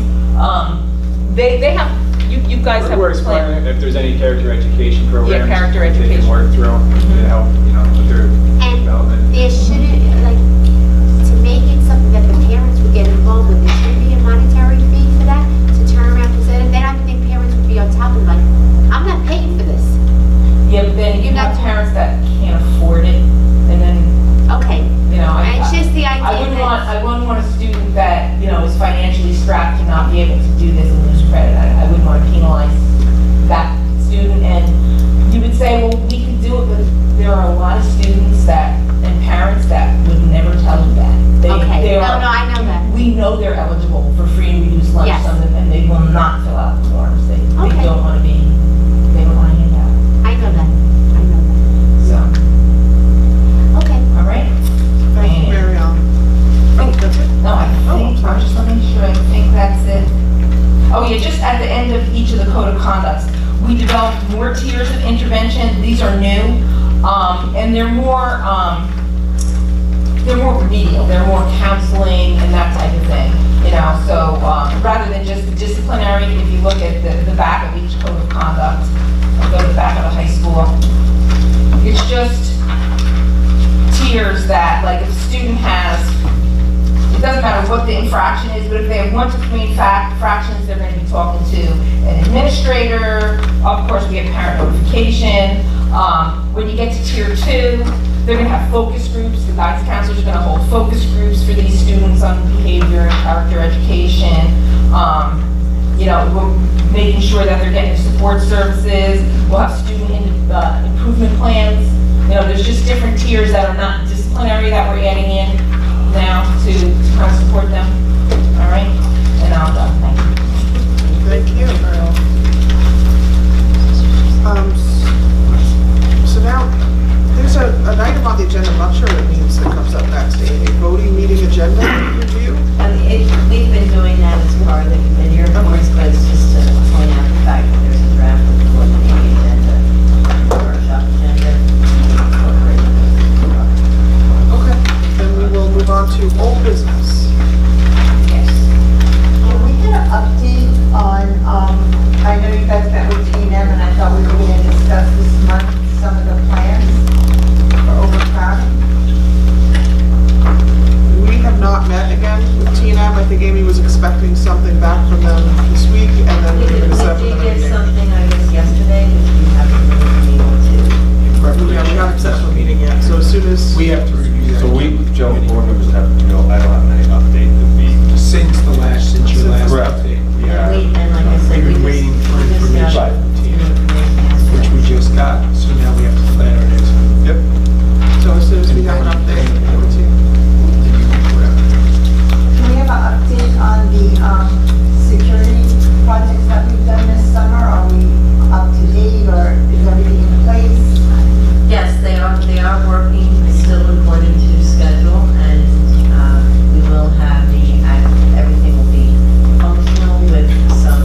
They have, you guys have We're a plan. exploring if there's any character education programs. character They education. can work through to help, with their And development. there shouldn't, to make it something that the parents would get involved with, there should be a monetary fee for that, to turn around and say, then I would think parents would be on top of it, like, I'm not paying for this. Yeah, but then you You're have not- parents that can't afford it, and then, Okay. It's just the idea I wouldn't want a student that, is financially strapped to not be able to do this and lose credit. I wouldn't want to penalize that student, and you would say, well, we could do it, but there are a lot of students and parents that would never tell you that. Okay, no, I know that. We know they're eligible for free and reduced lunch, Yes. some of them, and they will not fill out the forms. They Okay. don't want to hand out, I know that. so, Okay. all right? Thank you, Mary Ellen. Oh, that's it? No, I think, I'm just making sure, I think that's it. Oh yeah, just at the end of each of the code of conducts, we developed more tiers of intervention. These are new, and they're more remedial. They're more counseling and that type of thing, so rather than just disciplinary, if you look at the back of each code of conduct, I'll go to the back of the high school, it's just tiers that, like, if a student has, it doesn't matter what the infraction is, but if they have 1 to 3 fractions, they're going to be talking to an administrator. Of course, we have parent notification. When you get to tier 2, they're gonna have focus groups, the guidance counselors are gonna hold focus groups for these students on behavior and character education. You know, we're making sure that they're getting support services. We'll have student improvement plans. You know, there's just different tiers that are not disciplinary that we're adding in now to kind of support them. All right, and I'm done. Thank you. Thank you. So now, there's an item on the agenda, I'm not sure what it means, that comes up next, a voting meeting agenda review. We've been doing that as part of the committee reports, but it's just to point out the fact that there's a draft of the board meeting agenda, workshop agenda. Okay, then we will move on to old business. Can we get an update on, I know you guys met with T&M and I thought we were going to discuss this month some of the plans for overcrowding. We have not met again with T&M. I think Amy was expecting something back from them this week, and then we were going to set up We another did meeting. something, I guess, yesterday, which we haven't really been able to. Yeah, we haven't set up a meeting yet, so as soon as... We have to review that. So Joe, board members have, I don't have any update to be. Since your last Correct. update. Yeah. And like I said, We've been waiting for information from TM, which we just got, so now we have to plan our next one. Yep. So as soon as we have an update, we'll give it to you. Can we have an update on the security projects that we've done this summer? Are we up to date or is everything in place? Yes, they are working still according to schedule, and we will have everything will be functional with some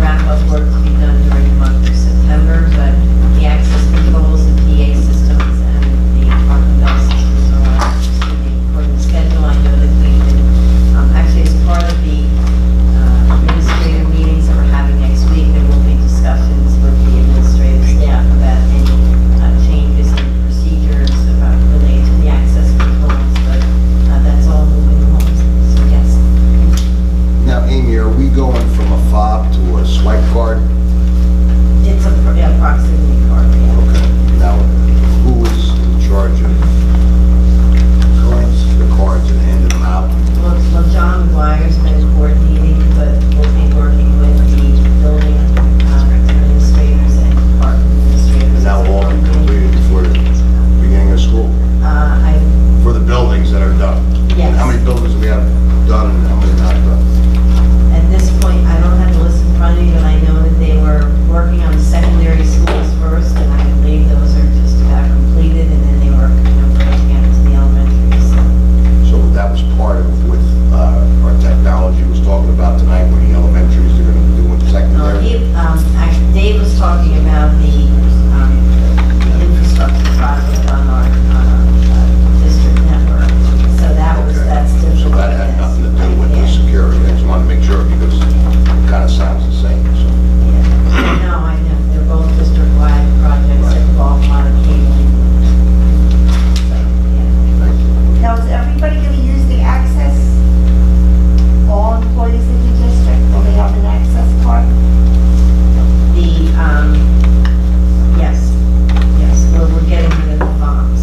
wrap-up work to be done during the month of September, but the access controls, the PA systems, and the parking bell systems are all proceeding according to schedule. I know that we've been, actually as part of the administrative meetings that we're having next week, there will be discussions with the administrative staff about any changes in procedures related to the access controls, but that's all moving along, so yes. Now, Amy, are we going from a fob to a swipe card? It's a proximity card, yeah. Okay. Now, who is in charge of the cards and handing them out? Well, John McGuire's been coordinating, but we'll be working with the building administrators and department administrators. And that will all be completed before the beginning of school? For the buildings that are done? Yes. How many buildings do we have done and how many not done? At this point, I don't have the list in front of you, but I know that they were working on the secondary schools first, and I believe those are just about completed, and then they were, breaking out into the elementary, So that was part of what our technology was talking about tonight, when the elementaries are going to be doing secondary? Dave was talking about the infrastructure project on our district network, so that's different. So that had nothing to do with the security, I just wanted to make sure because it kind of sounds the same, so. No, I know, they're both district-wide projects that involve a lot of cabling. So, yeah. Now, is everybody going to use the access? All employees in the district, will they have an access card? Yes, we're getting rid of the bombs.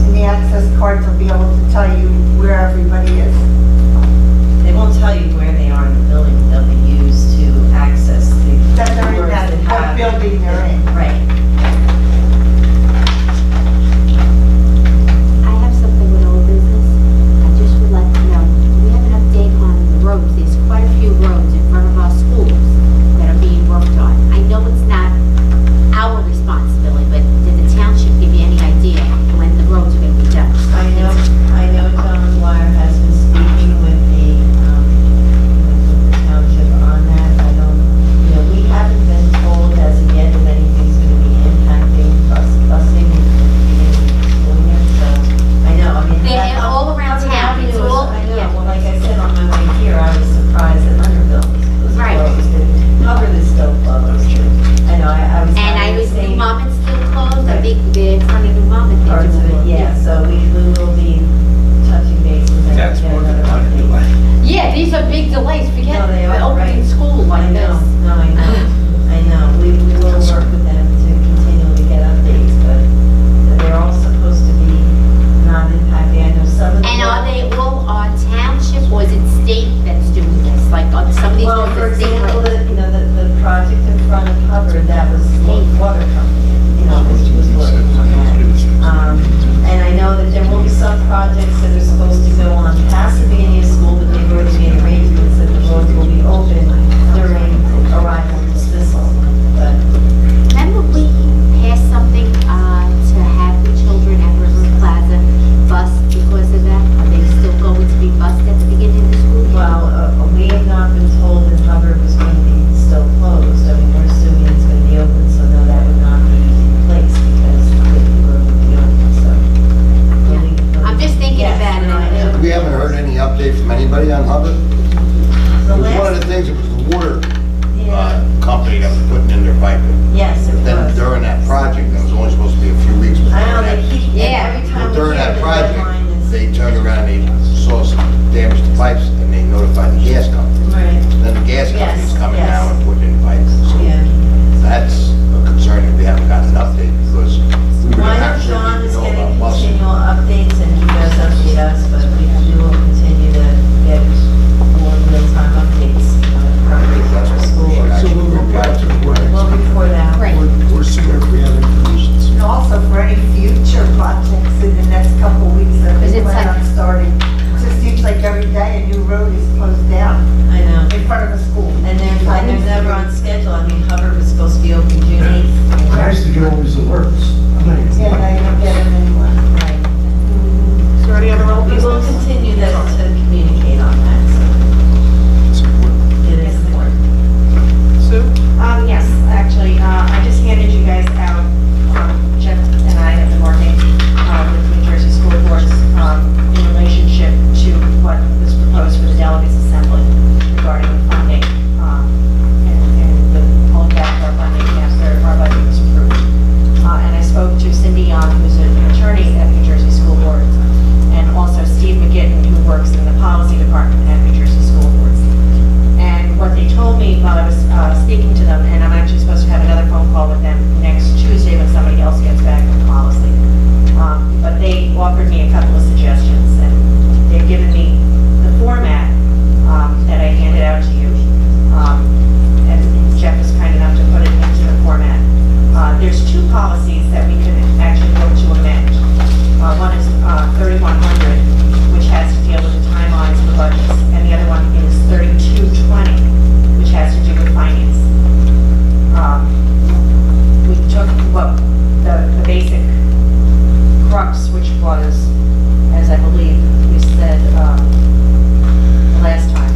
And the access cards will be able to tell you where everybody is? They won't tell you where they are in the building, they'll be used to access the That they're in doors that, that what have. building they're in? Right. I have something with old business. I just would like to know, do we have an update on the roads? There's quite a few roads in front of our schools that are being worked on. I know it's not our responsibility, but did the township give you any idea when the roads are going to be done? I know John McGuire has been speaking with the township on that. We haven't been told as of yet if anything's going to be impacting busing in the beginning of the school year, so I know, They're all around town. It's all, I know, yeah. well, like I said on my way here, I was surprised that Underville was Right. closed, and Hubbard is still closed. I know, I was. And I was, New saying Monmouth's still closed, I think they're in front of New Monmouth. they're parts of it, doing- yeah, so we will be touching base with them. That's to get more than another one update. delay. Yeah, these are big delays, forget No, they are, opening right. school I like know, this. no, I know, I know, we will work with them to continually get up during that Yeah, the project, deadline is- they turned around, they saw some damage to pipes, and they notified the gas company. Right. Then the gas company's Yes, coming yes. now and putting in pipes. So Yeah. that's a concern if we haven't gotten an update, because we would Well, I know have John to is know getting about busing. continual updates and he does update us, but we will continue to get more real-time updates, That's for what school. we should So actually we'll report report to to. the board Well, before that. Right. or sooner if we have information. And also for any future projects in the next couple of weeks that Because we it's plan like- on starting. It just seems like every day a new road is closed down I know. in front of the school. And they're never on schedule. I mean, Hubbard was supposed to be open June 8th. I used to get always alerts. I'm not even- Yeah, now you don't get them anymore. Right. Is there any other old We will business? continue to communicate on that, so it is important. Sue? Yes, actually, I just handed you guys out, Jeff and I have been working with New Jersey school boards in relationship to what was proposed for the delegates assembly regarding funding and the pulling back our funding after our budget was approved. And I spoke to Cindy Young, who's an attorney at New Jersey School Boards, and also Steve McGinn, who works in the policy department at New Jersey School Boards. And what they told me while I was speaking to them, and I'm actually supposed to have another phone call with them next Tuesday when somebody else gets back from policy. But they offered me a couple of suggestions, and they've given me the format that I handed out to you. And Jeff was kind enough to put it into the format. There's two policies that we can actually look to amend. One is 3100, which has to deal with the timelines for budgets, and the other one is 3220, which has to do with finance. We took what the basic crux, which was, as I believe we said last time,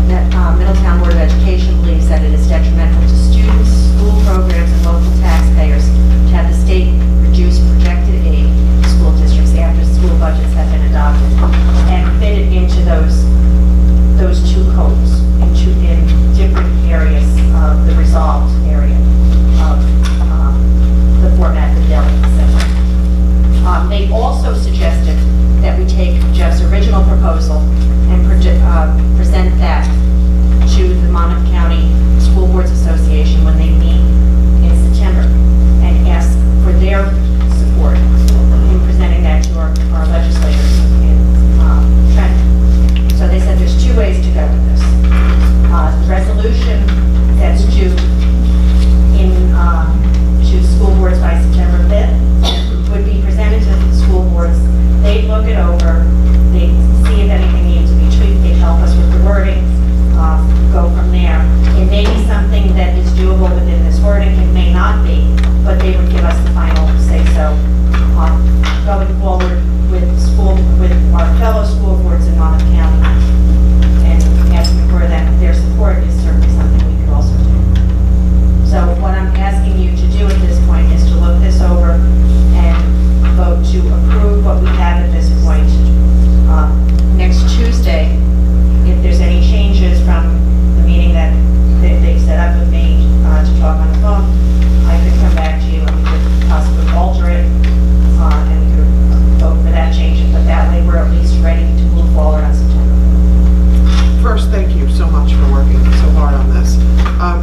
that Middletown Board of Education believes that it is detrimental to students, school programs, and local taxpayers to have the state reduce projected aid to school districts after school budgets have been adopted, and fit it into those two codes, in different areas of the resolved area of the format of the delegate assembly. They also suggested that we take Jeff's original proposal and present that to the Monmouth County School Boards Association when they meet in September, and ask for their support in presenting that to our legislators in Trenton. So they said there's two ways to go with this. The resolution that's due to school boards by September 5th would be presented to the school boards. They'd look it over, they'd see if anything needs to be tweaked, they'd help us with the wording, go from there. It may be something that is doable within this wording, it may not be, but they would give us the final say-so going forward with our fellow school boards in Monmouth County. And asking for their support is certainly something we could also do. So what I'm asking you to do at this point is to look this over and vote to approve what we have at this point. Next Tuesday, if there's any changes from the meeting that they set up with me to talk on the phone, I could come back to you and we could possibly alter it, and we could vote for that change. But that way, we're at least ready to move forward on September. First, thank you so much for working so hard on this.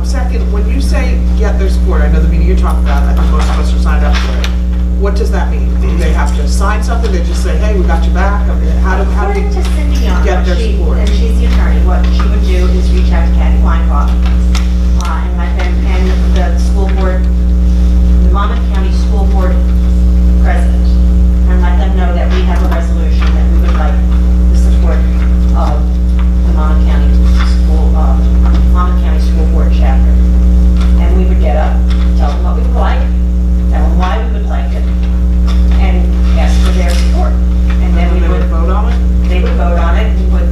Second, when you say get their support, I know the meeting you talked about, I think most of us are signed up for it. What does that mean? Do they have to sign something? They just say, hey, we got your back? I mean, how do According to Cindy Young, get their support? and she's the attorney, what she would do is reach out to Kathy Weinbach and let them, and the school board, the Monmouth County School Board president, and let them know that we have a resolution that we would like the support of the Monmouth County School Board chapter. And we would get up, tell them what we would like, tell them why we would like it, and ask for their support. And then we would vote on it? They would vote on it and would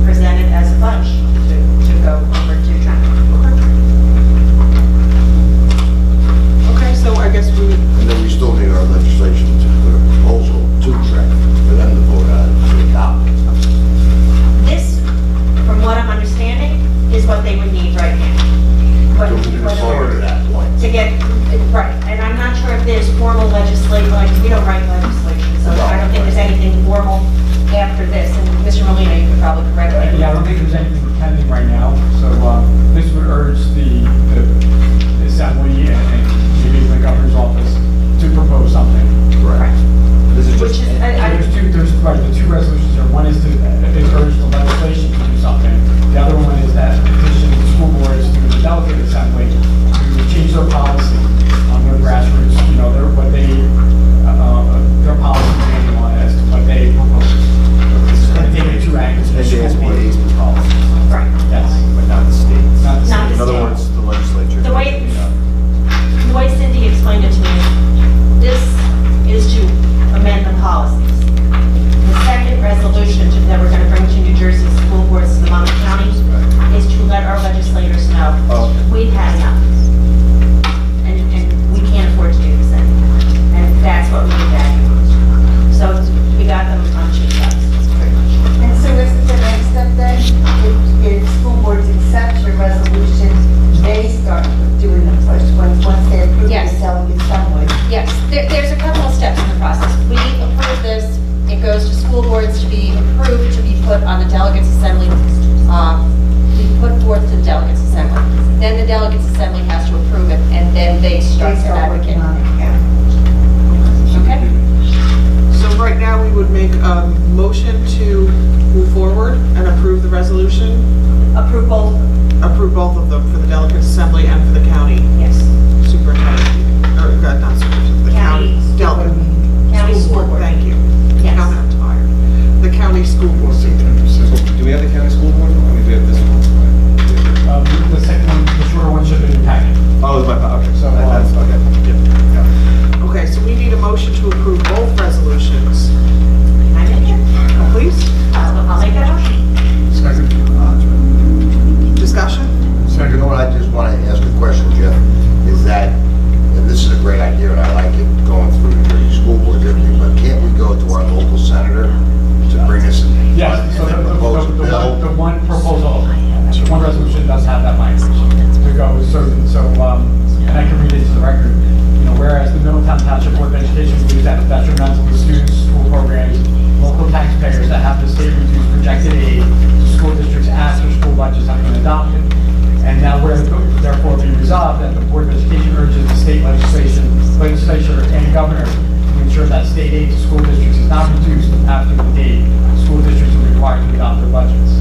present it as a bunch to go over to Trenton. Molina, you could probably correct me. Yeah, I don't think there's anything pending right now, so this would urge the Assembly and maybe the Governor's Office to propose something. Right. This is Which just, is, There's the two resolutions here. One is to urge the legislation to do something. The other one is that petition the school boards through the delegate assembly to change their policy on their grassroots, their policy manual as to what they propose. It's going to take it two angles. NJSBA's policy, right. Yes. but not the state's. Not the Not state. In other words, the legislature. The way Cindy explained it to me, this is to amend the policies. The second resolution that we're going to bring to New Jersey school boards to the Monmouth County is to let our legislators know we've had enough. And we can't afford to do this anymore. And that's what we need back. So we got them on cheap shots, pretty much. And so isn't the next step then, if school boards accept your resolution, they start doing the push once they approve Yes. the delegate assembly? Yes, there's a couple of steps in the process. We approve this, it goes to school boards to be approved, to be put on the delegates assembly, be put forth to the delegates assembly. Then the delegates assembly has to approve it, and then they start They start working advocating. on it, yeah. Okay? So right now, we would make a motion to move forward and approve the resolution, Approve both, approve both of them for the delegate assembly and for the county yes. superintendent, or not superintendent, the county County delegate. County school board. Thank you. Yes. Now I'm tired. The county school board. So, do we have the county school board? I mean, do we have this one? The second one, the shorter one should have been in packet. Oh, it was okay. So, That's, okay, yeah, got it. Okay, so we need a motion to approve both resolutions. Can I make it? Please, I'll make that motion. Second. discussion? You know what, I just want to ask a question, Jeff, is that, and this is a great idea, and I like it, going through the Jersey school board and everything, but can't we go to our local senator to bring us and Yes, so then propose a bill? the one proposal, the one resolution does have that language to go, and I can read it to the record. Whereas the Middletown Township Board of Education believes that it's detrimental to students, school programs, local taxpayers that have the state reduce projected aid to school districts after school budgets have been adopted. And now therefore be resolved that the Board of Education urges the state legislature and governor to ensure that state aid to school districts is not reduced after the date school districts are required to adopt their budgets.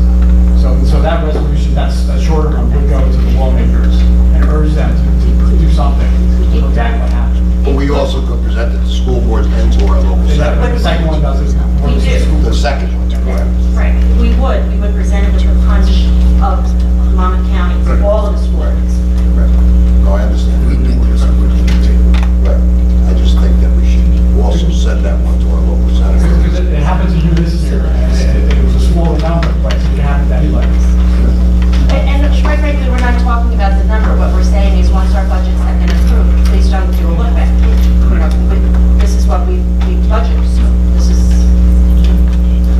So that resolution, that's a shorter one, would go to the lawmakers and urge them to do something to protect what happened. But we also could present it to school boards and to our local senator. The second one does it. We do. The second one, correct? Right, we would present it with a punch of Monmouth County, all of the schools. No, I understand. Right. I just think that we should also send that one to our local senator. Because it happened to you this year, and it was a smaller number, but it happened to anybody. And quite frankly, we're not talking about the number, what we're saying is once our budgets have been approved, please don't do a look back. This is what we budgeted, so this is.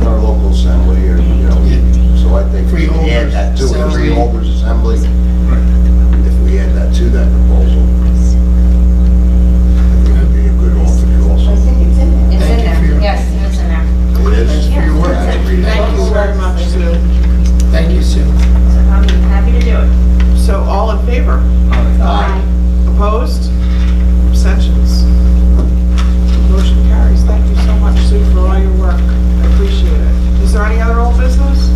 Our local assembly, or, so I think we can add that to it, Freeholders freeholders assembly. If we add that to that proposal, I think it would be a good alternate also. I think it's in there. It's in Thank you for there, your- yes. It is in there. It is? Yeah, your work. Yeah, I agree. Thank you very much, Sue. Thank you, Sue. So I'm happy to do it. So all in favor? Aye. Opposed? Abstentions? Motion carries. Thank you so much, Sue, for all your work. I appreciate it. Is there any other old business?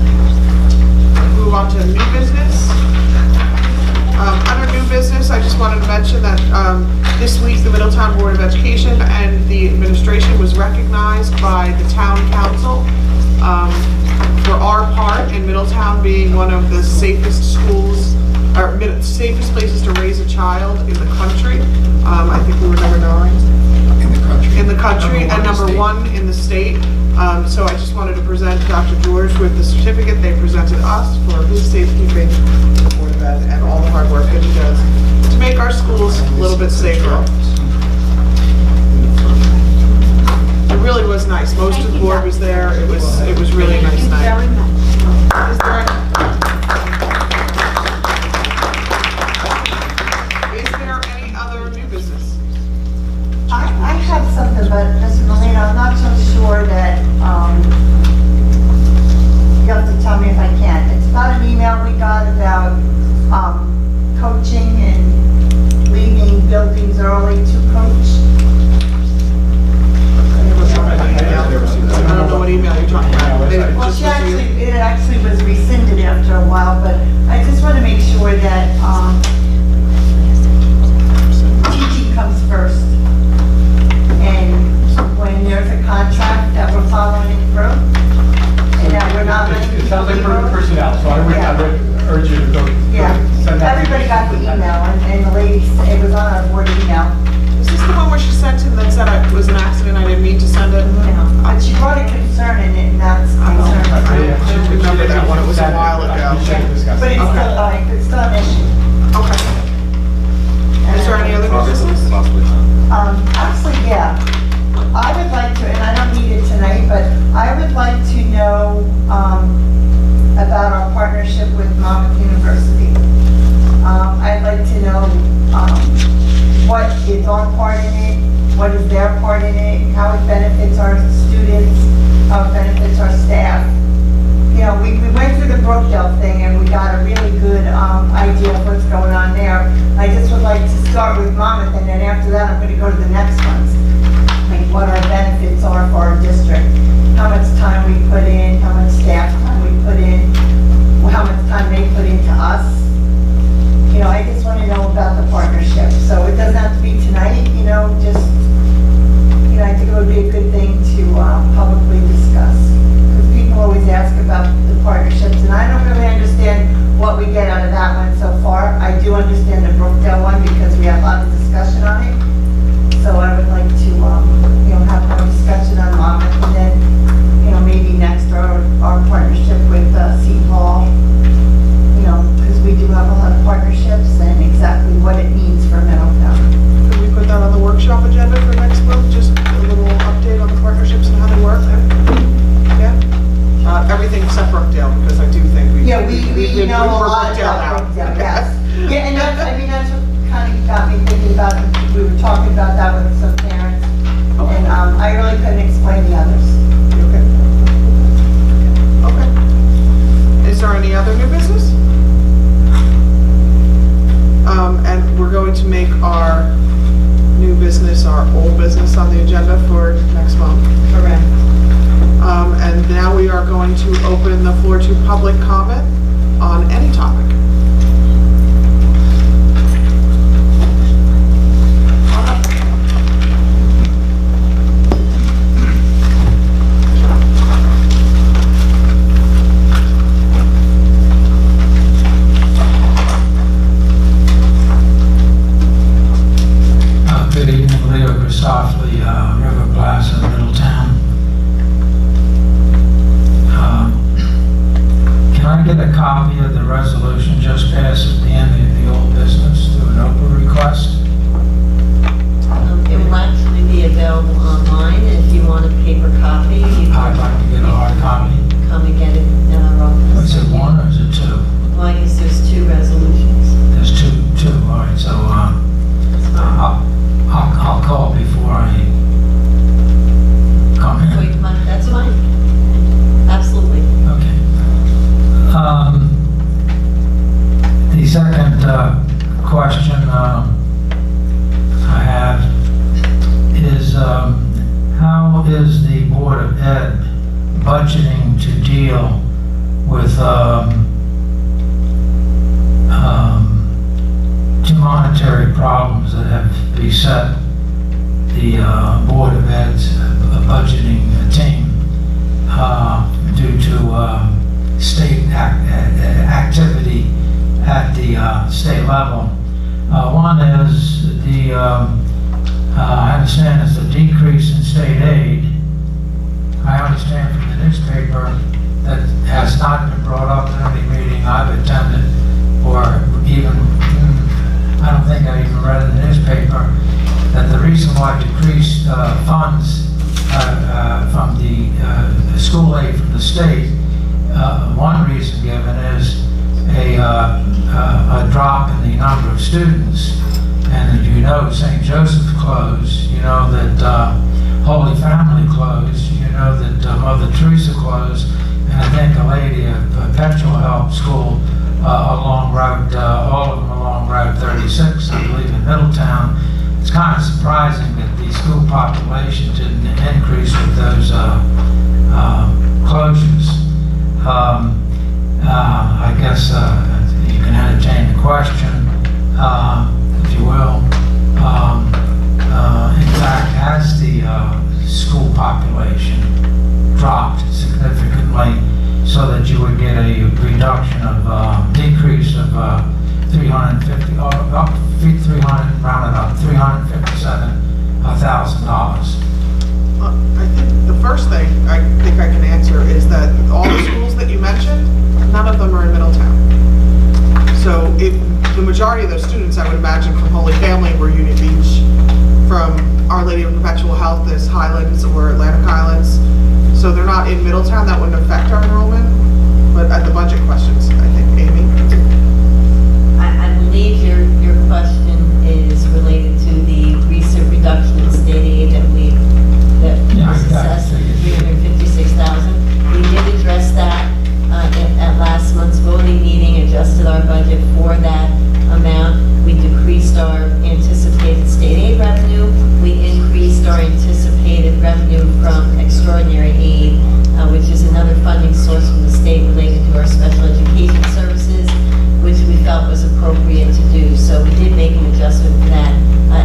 Move on to new business. Under new business, I just wanted to mention that this week, the Middletown Board of Education and the administration was recognized by the town council for our part in Middletown being one of the safest schools, or safest places to raise a child in the country. I think we were number 9. In the country, and number 1 in the state. So I just wanted to present Dr. George with the certificate they presented us for his safekeeping for the Ed and all the hard work that he does to make our schools a little bit safer. It really was nice. Most of the board was there. It was really a nice night. Very much. Is there any other new business? I have something, but Mr. Molina, I'm not so sure that, actually was rescinded after a while, but I just want to make sure that teaching comes first. And when there's a contract, that we're following it through, and that we're not letting It sounds like people go. personnel, so I would urge you to go. Yeah, send that. everybody got the email, and the lady, it was on our board email. Is this the one where she sent him that said it was an accident, I didn't mean to send it? But she brought a concern in it, and that's I concern. don't remember that one, it was a while ago. But it's still an issue. Okay. Is there any other new business? Actually, yeah. I would like to, and I don't need it tonight, but I would like to know about our partnership with Monmouth University. I'd like to know what is our part in it, what is their part in it, how it benefits our students, how it benefits our staff. You know, we went through the Brookdale thing and we got a really good idea of what's going on there. I just would like to start with Monmouth, and then after that I'm going to go to the next ones. Like what our benefits are for our district, how much time we put in, how much staff time we put in, how much time they put into us. You know, I just want to know about the partnership. So it doesn't have to be tonight, you know, just, you know, I think it would be a good thing to publicly discuss. Because people always ask about the partnerships, and I don't really understand what we get out of that one so far. I do understand the Brookdale one because we had a lot of discussion on it. So I would like to, you know, have more discussion on Monmouth, and then, you know, maybe next our partnership with Seton Hall, you know, because we do have a lot of partnerships and exactly what it means for Middletown. Could we put that on the workshop agenda for next month? Just a little update on the partnerships and how they work? Yeah? Everything except Brookdale, because I do think we know a lot about Brookdale, yes. Yeah, and that's, I mean, that's what kind of got me thinking about it. We were talking about that with some parents, and I really couldn't explain the others. Okay. Is there any other new business? And we're going to make our new business our old business on the agenda for next month. Correct. And now we are going to open the floor to public comment on any topic. Good evening, Leo Christophely, River Plaza, Middletown. Can I get a copy of the resolution just passed at the end of the old business through an Oprah request? It will actually be available online, and if you want a paper copy, you I'd like to get a hard copy. come and get it in our office. Is it one or is it two? Well, I guess there's two resolutions. There's two, all right, so I'll call before I come So you in. come on, that's fine. Absolutely. Okay. The second question I have is how is the Board of Ed budgeting to deal with two monetary problems that have beset the Board of Ed's budgeting team due to state activity at the state level. One is I understand it's a decrease in state aid. I understand from the newspaper that has not been brought up in any meeting I've attended, or even, I don't think I even read in the newspaper, that the reason why decreased funds from the school aid from the state, one reason given is a drop in the number of students. And as you know, St. Joseph closed, you know that Holy Family closed, you know that Mother Teresa closed, and I think a lady at Perpetual Help School along Route, all of them along Route 36, I believe in Middletown. It's kind of surprising that the school population didn't increase with those closures. I guess you can entertain the question, if you will. In fact, as the school population dropped significantly, so that you would get a reduction of decrease of 350, rounded up $357,000. I think the first thing I think I can answer is that all the schools that you mentioned, none of them are in Middletown. So if the majority of those students, I would imagine, from Holy Family were Union Beach, from Our Lady of Perpetual Health is Highlands or Atlantic Highlands. So they're not in Middletown. That wouldn't affect our enrollment. But at the budget questions, I think, Amy? I believe your question is related to the recent reduction in state aid that was assessed at $356,000. We did address that at last month's voting meeting, adjusted our budget for that amount. We decreased our anticipated state aid revenue. We increased our anticipated revenue from extraordinary aid, which is another funding source from the state related to our special education services, which we felt was appropriate to do. So we did make an adjustment for that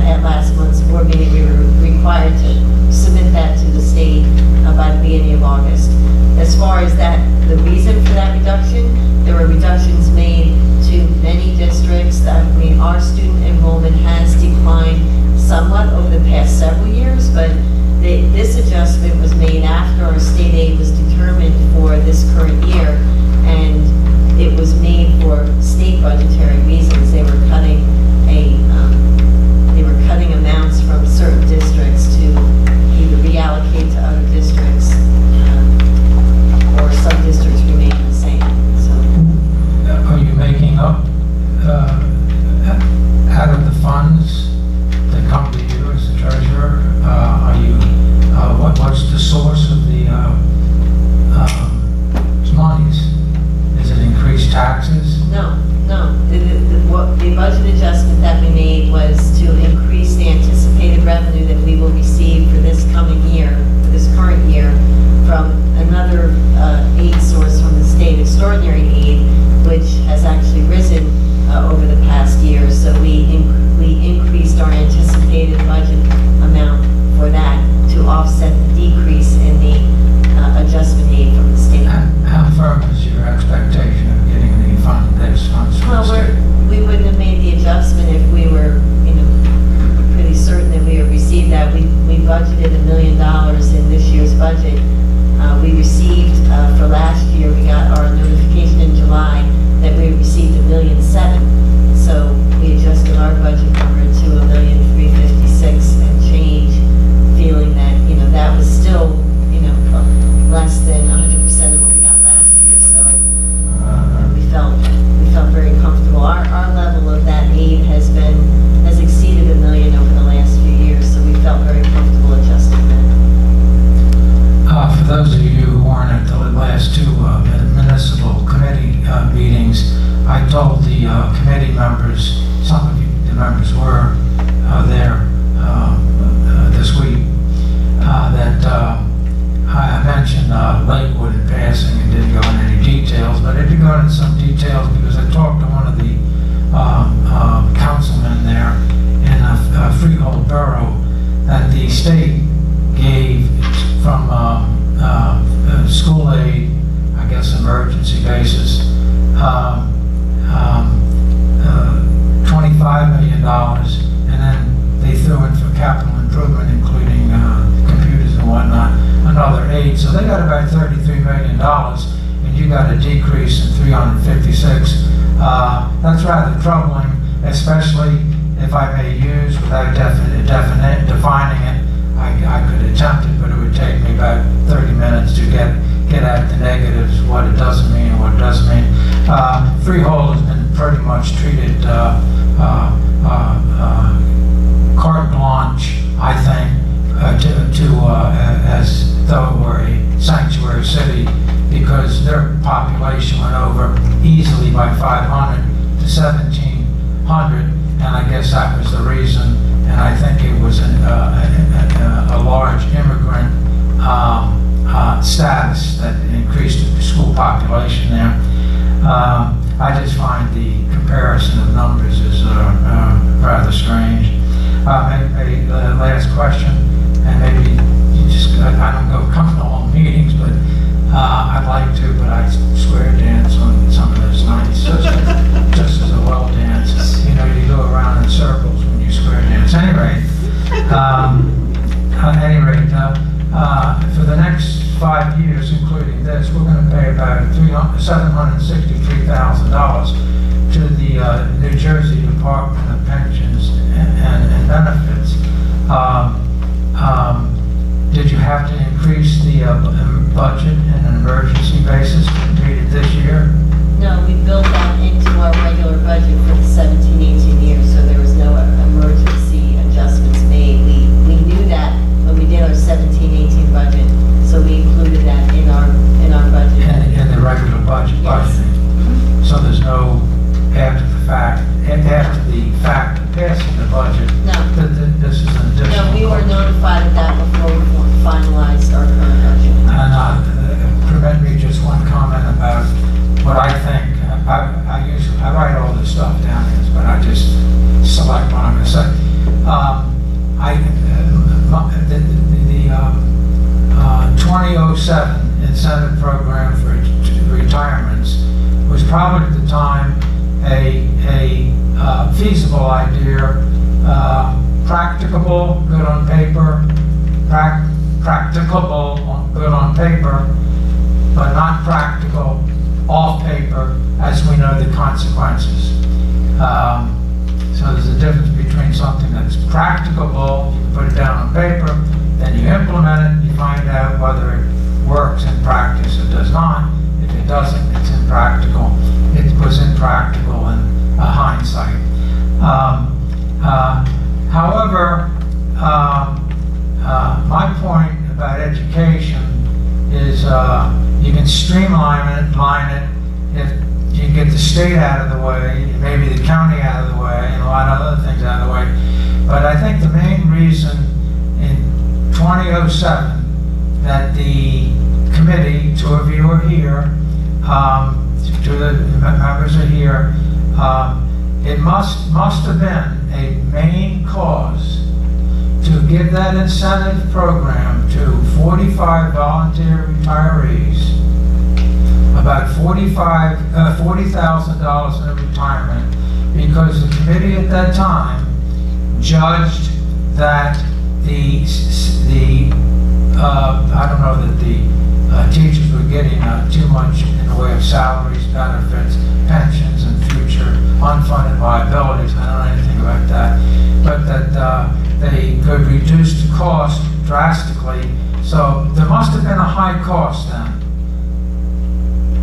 at last month's board meeting. We were required to submit that to the state by the beginning of August. As far as that, the reason for that reduction, there were reductions made to many districts. I mean, our student enrollment has declined somewhat over the past several years, but this adjustment was made after our state aid was determined for this current year, and it was made for state budgetary reasons. They were cutting amounts from certain districts to either reallocate to other districts, or some districts remain the same. So, are you making up out of the funds that come to you as the treasurer? Are you what's the source of the monies? Is it increased taxes? No. The budget adjustment that we made was to increase the anticipated revenue that we will receive for this coming year, for this current year, from another aid source from the state, extraordinary aid, which has actually risen over the past year. So we increased our anticipated budget amount for that to offset the decrease in the adjustment aid from the state. How firm is your expectation of getting the funds from the state? We wouldn't have made the adjustment if we were, pretty certain that we would receive that. We budgeted $1 million in this year's budget. We received, for last year, we got our notification in July that we received $1.7 million. So we adjusted our budget number to $1,356,000 and change, feeling that, that was still, less than 100% of what we got last year. So we felt very comfortable. Our level of that aid has exceeded $1 million over the last few years. So we felt very comfortable adjusting that. For those of you who weren't at the last two municipal committee meetings, I told the committee members, some of you, the members were there this week, that I mentioned Lakewood in passing and didn't go into any details, but I did go into some details because I talked to one of the councilmen there in Freehold Borough that the state gave from school aid, I guess emergency basis, $25 million, and then they threw in for capital improvement, including computers and whatnot, another aid. So they got about $33 million, and you got a decrease in 356. That's rather troubling, especially if I may use, without defining it, I could attempt it, but it would take me about 30 minutes to get at the negatives, what it doesn't mean and what it does mean. Freehold has been pretty much treated carte blanche, I think, as though it were a sanctuary city, because their population went over easily by 500 to 1,700, and I guess that was the reason. And I think it was a large immigrant status that increased the school population there. I just find the comparison of numbers is rather strange. A last question, and maybe you just, I don't come to all meetings, but I'd like to, but I swear dance on some of those nights, just as a well dance. You know, you go around in circles when you square dance. Anyway, for the next 5 years, including this, we're going to pay about $763,000 to the New Jersey Department of Pensions and Benefits. Did you have to increase the budget in an emergency basis to meet it this year? No, we built that into our regular budget for the 17-18 years, so there was no emergency adjustments made. We knew that when we did our 17-18 budget, so we included that in our budget. In the regular budget, yes. Budgeting. So there's no after the fact of passing the budget. No. This is an additional. No, we were notified of that before we finalized our current budget. And prevent me just one comment about what I think. I write all this stuff down, but I just select what I'm going to say. The 2007 incentive program for retirements was probably at the time a feasible idea, practicable, good on paper, practicable, good on paper, but not practical off paper, as we know the consequences. So there's a difference between something that's practicable, you can put it down on paper, then you implement it, you find out whether it works in practice or does not. If it doesn't, it's impractical. It was impractical in hindsight. However, my point about education is you can streamline it if you get the state out of the way, maybe the county out of the way, and a lot of other things out of the way. But I think the main reason in 2007 that the committee, 2 of you are here, 2 of the members are here, it must have been a main cause to give that incentive program to 45 volunteer retirees, about $40,000 in retirement, because the committee at that time judged that I don't know that the teachers were getting too much in the way of salaries, benefits, pensions, and future unfunded liabilities. I don't know anything about that, but that they could reduce the cost drastically. So there must have been a high cost then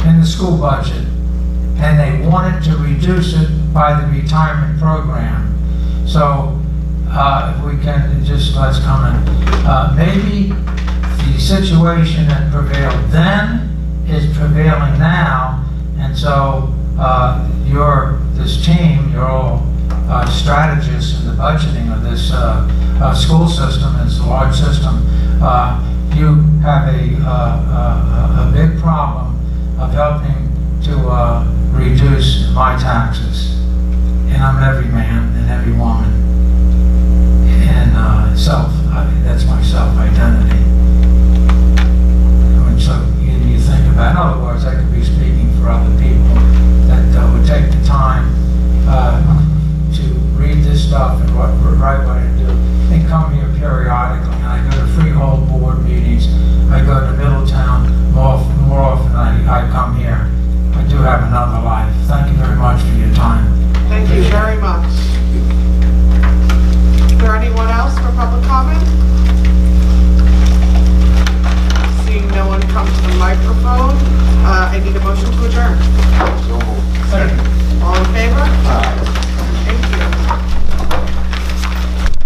in the school budget, and they wanted to reduce it by the retirement program. So if we can just, let's comment, maybe the situation that prevailed then is prevailing now, and so this team, you're all strategists in the budgeting of this school system. It's a large system. You have a big problem of helping to reduce my taxes, and I'm every man and every woman, and that's my self-identity. And so you think about, in other words, I could be speaking for other people that would take the time to read this stuff and write what I do, and come here periodically. And I go to Freehold board meetings, I go to Middletown, more often I come here. I do have another life. Thank you very much for your time. Thank you very much.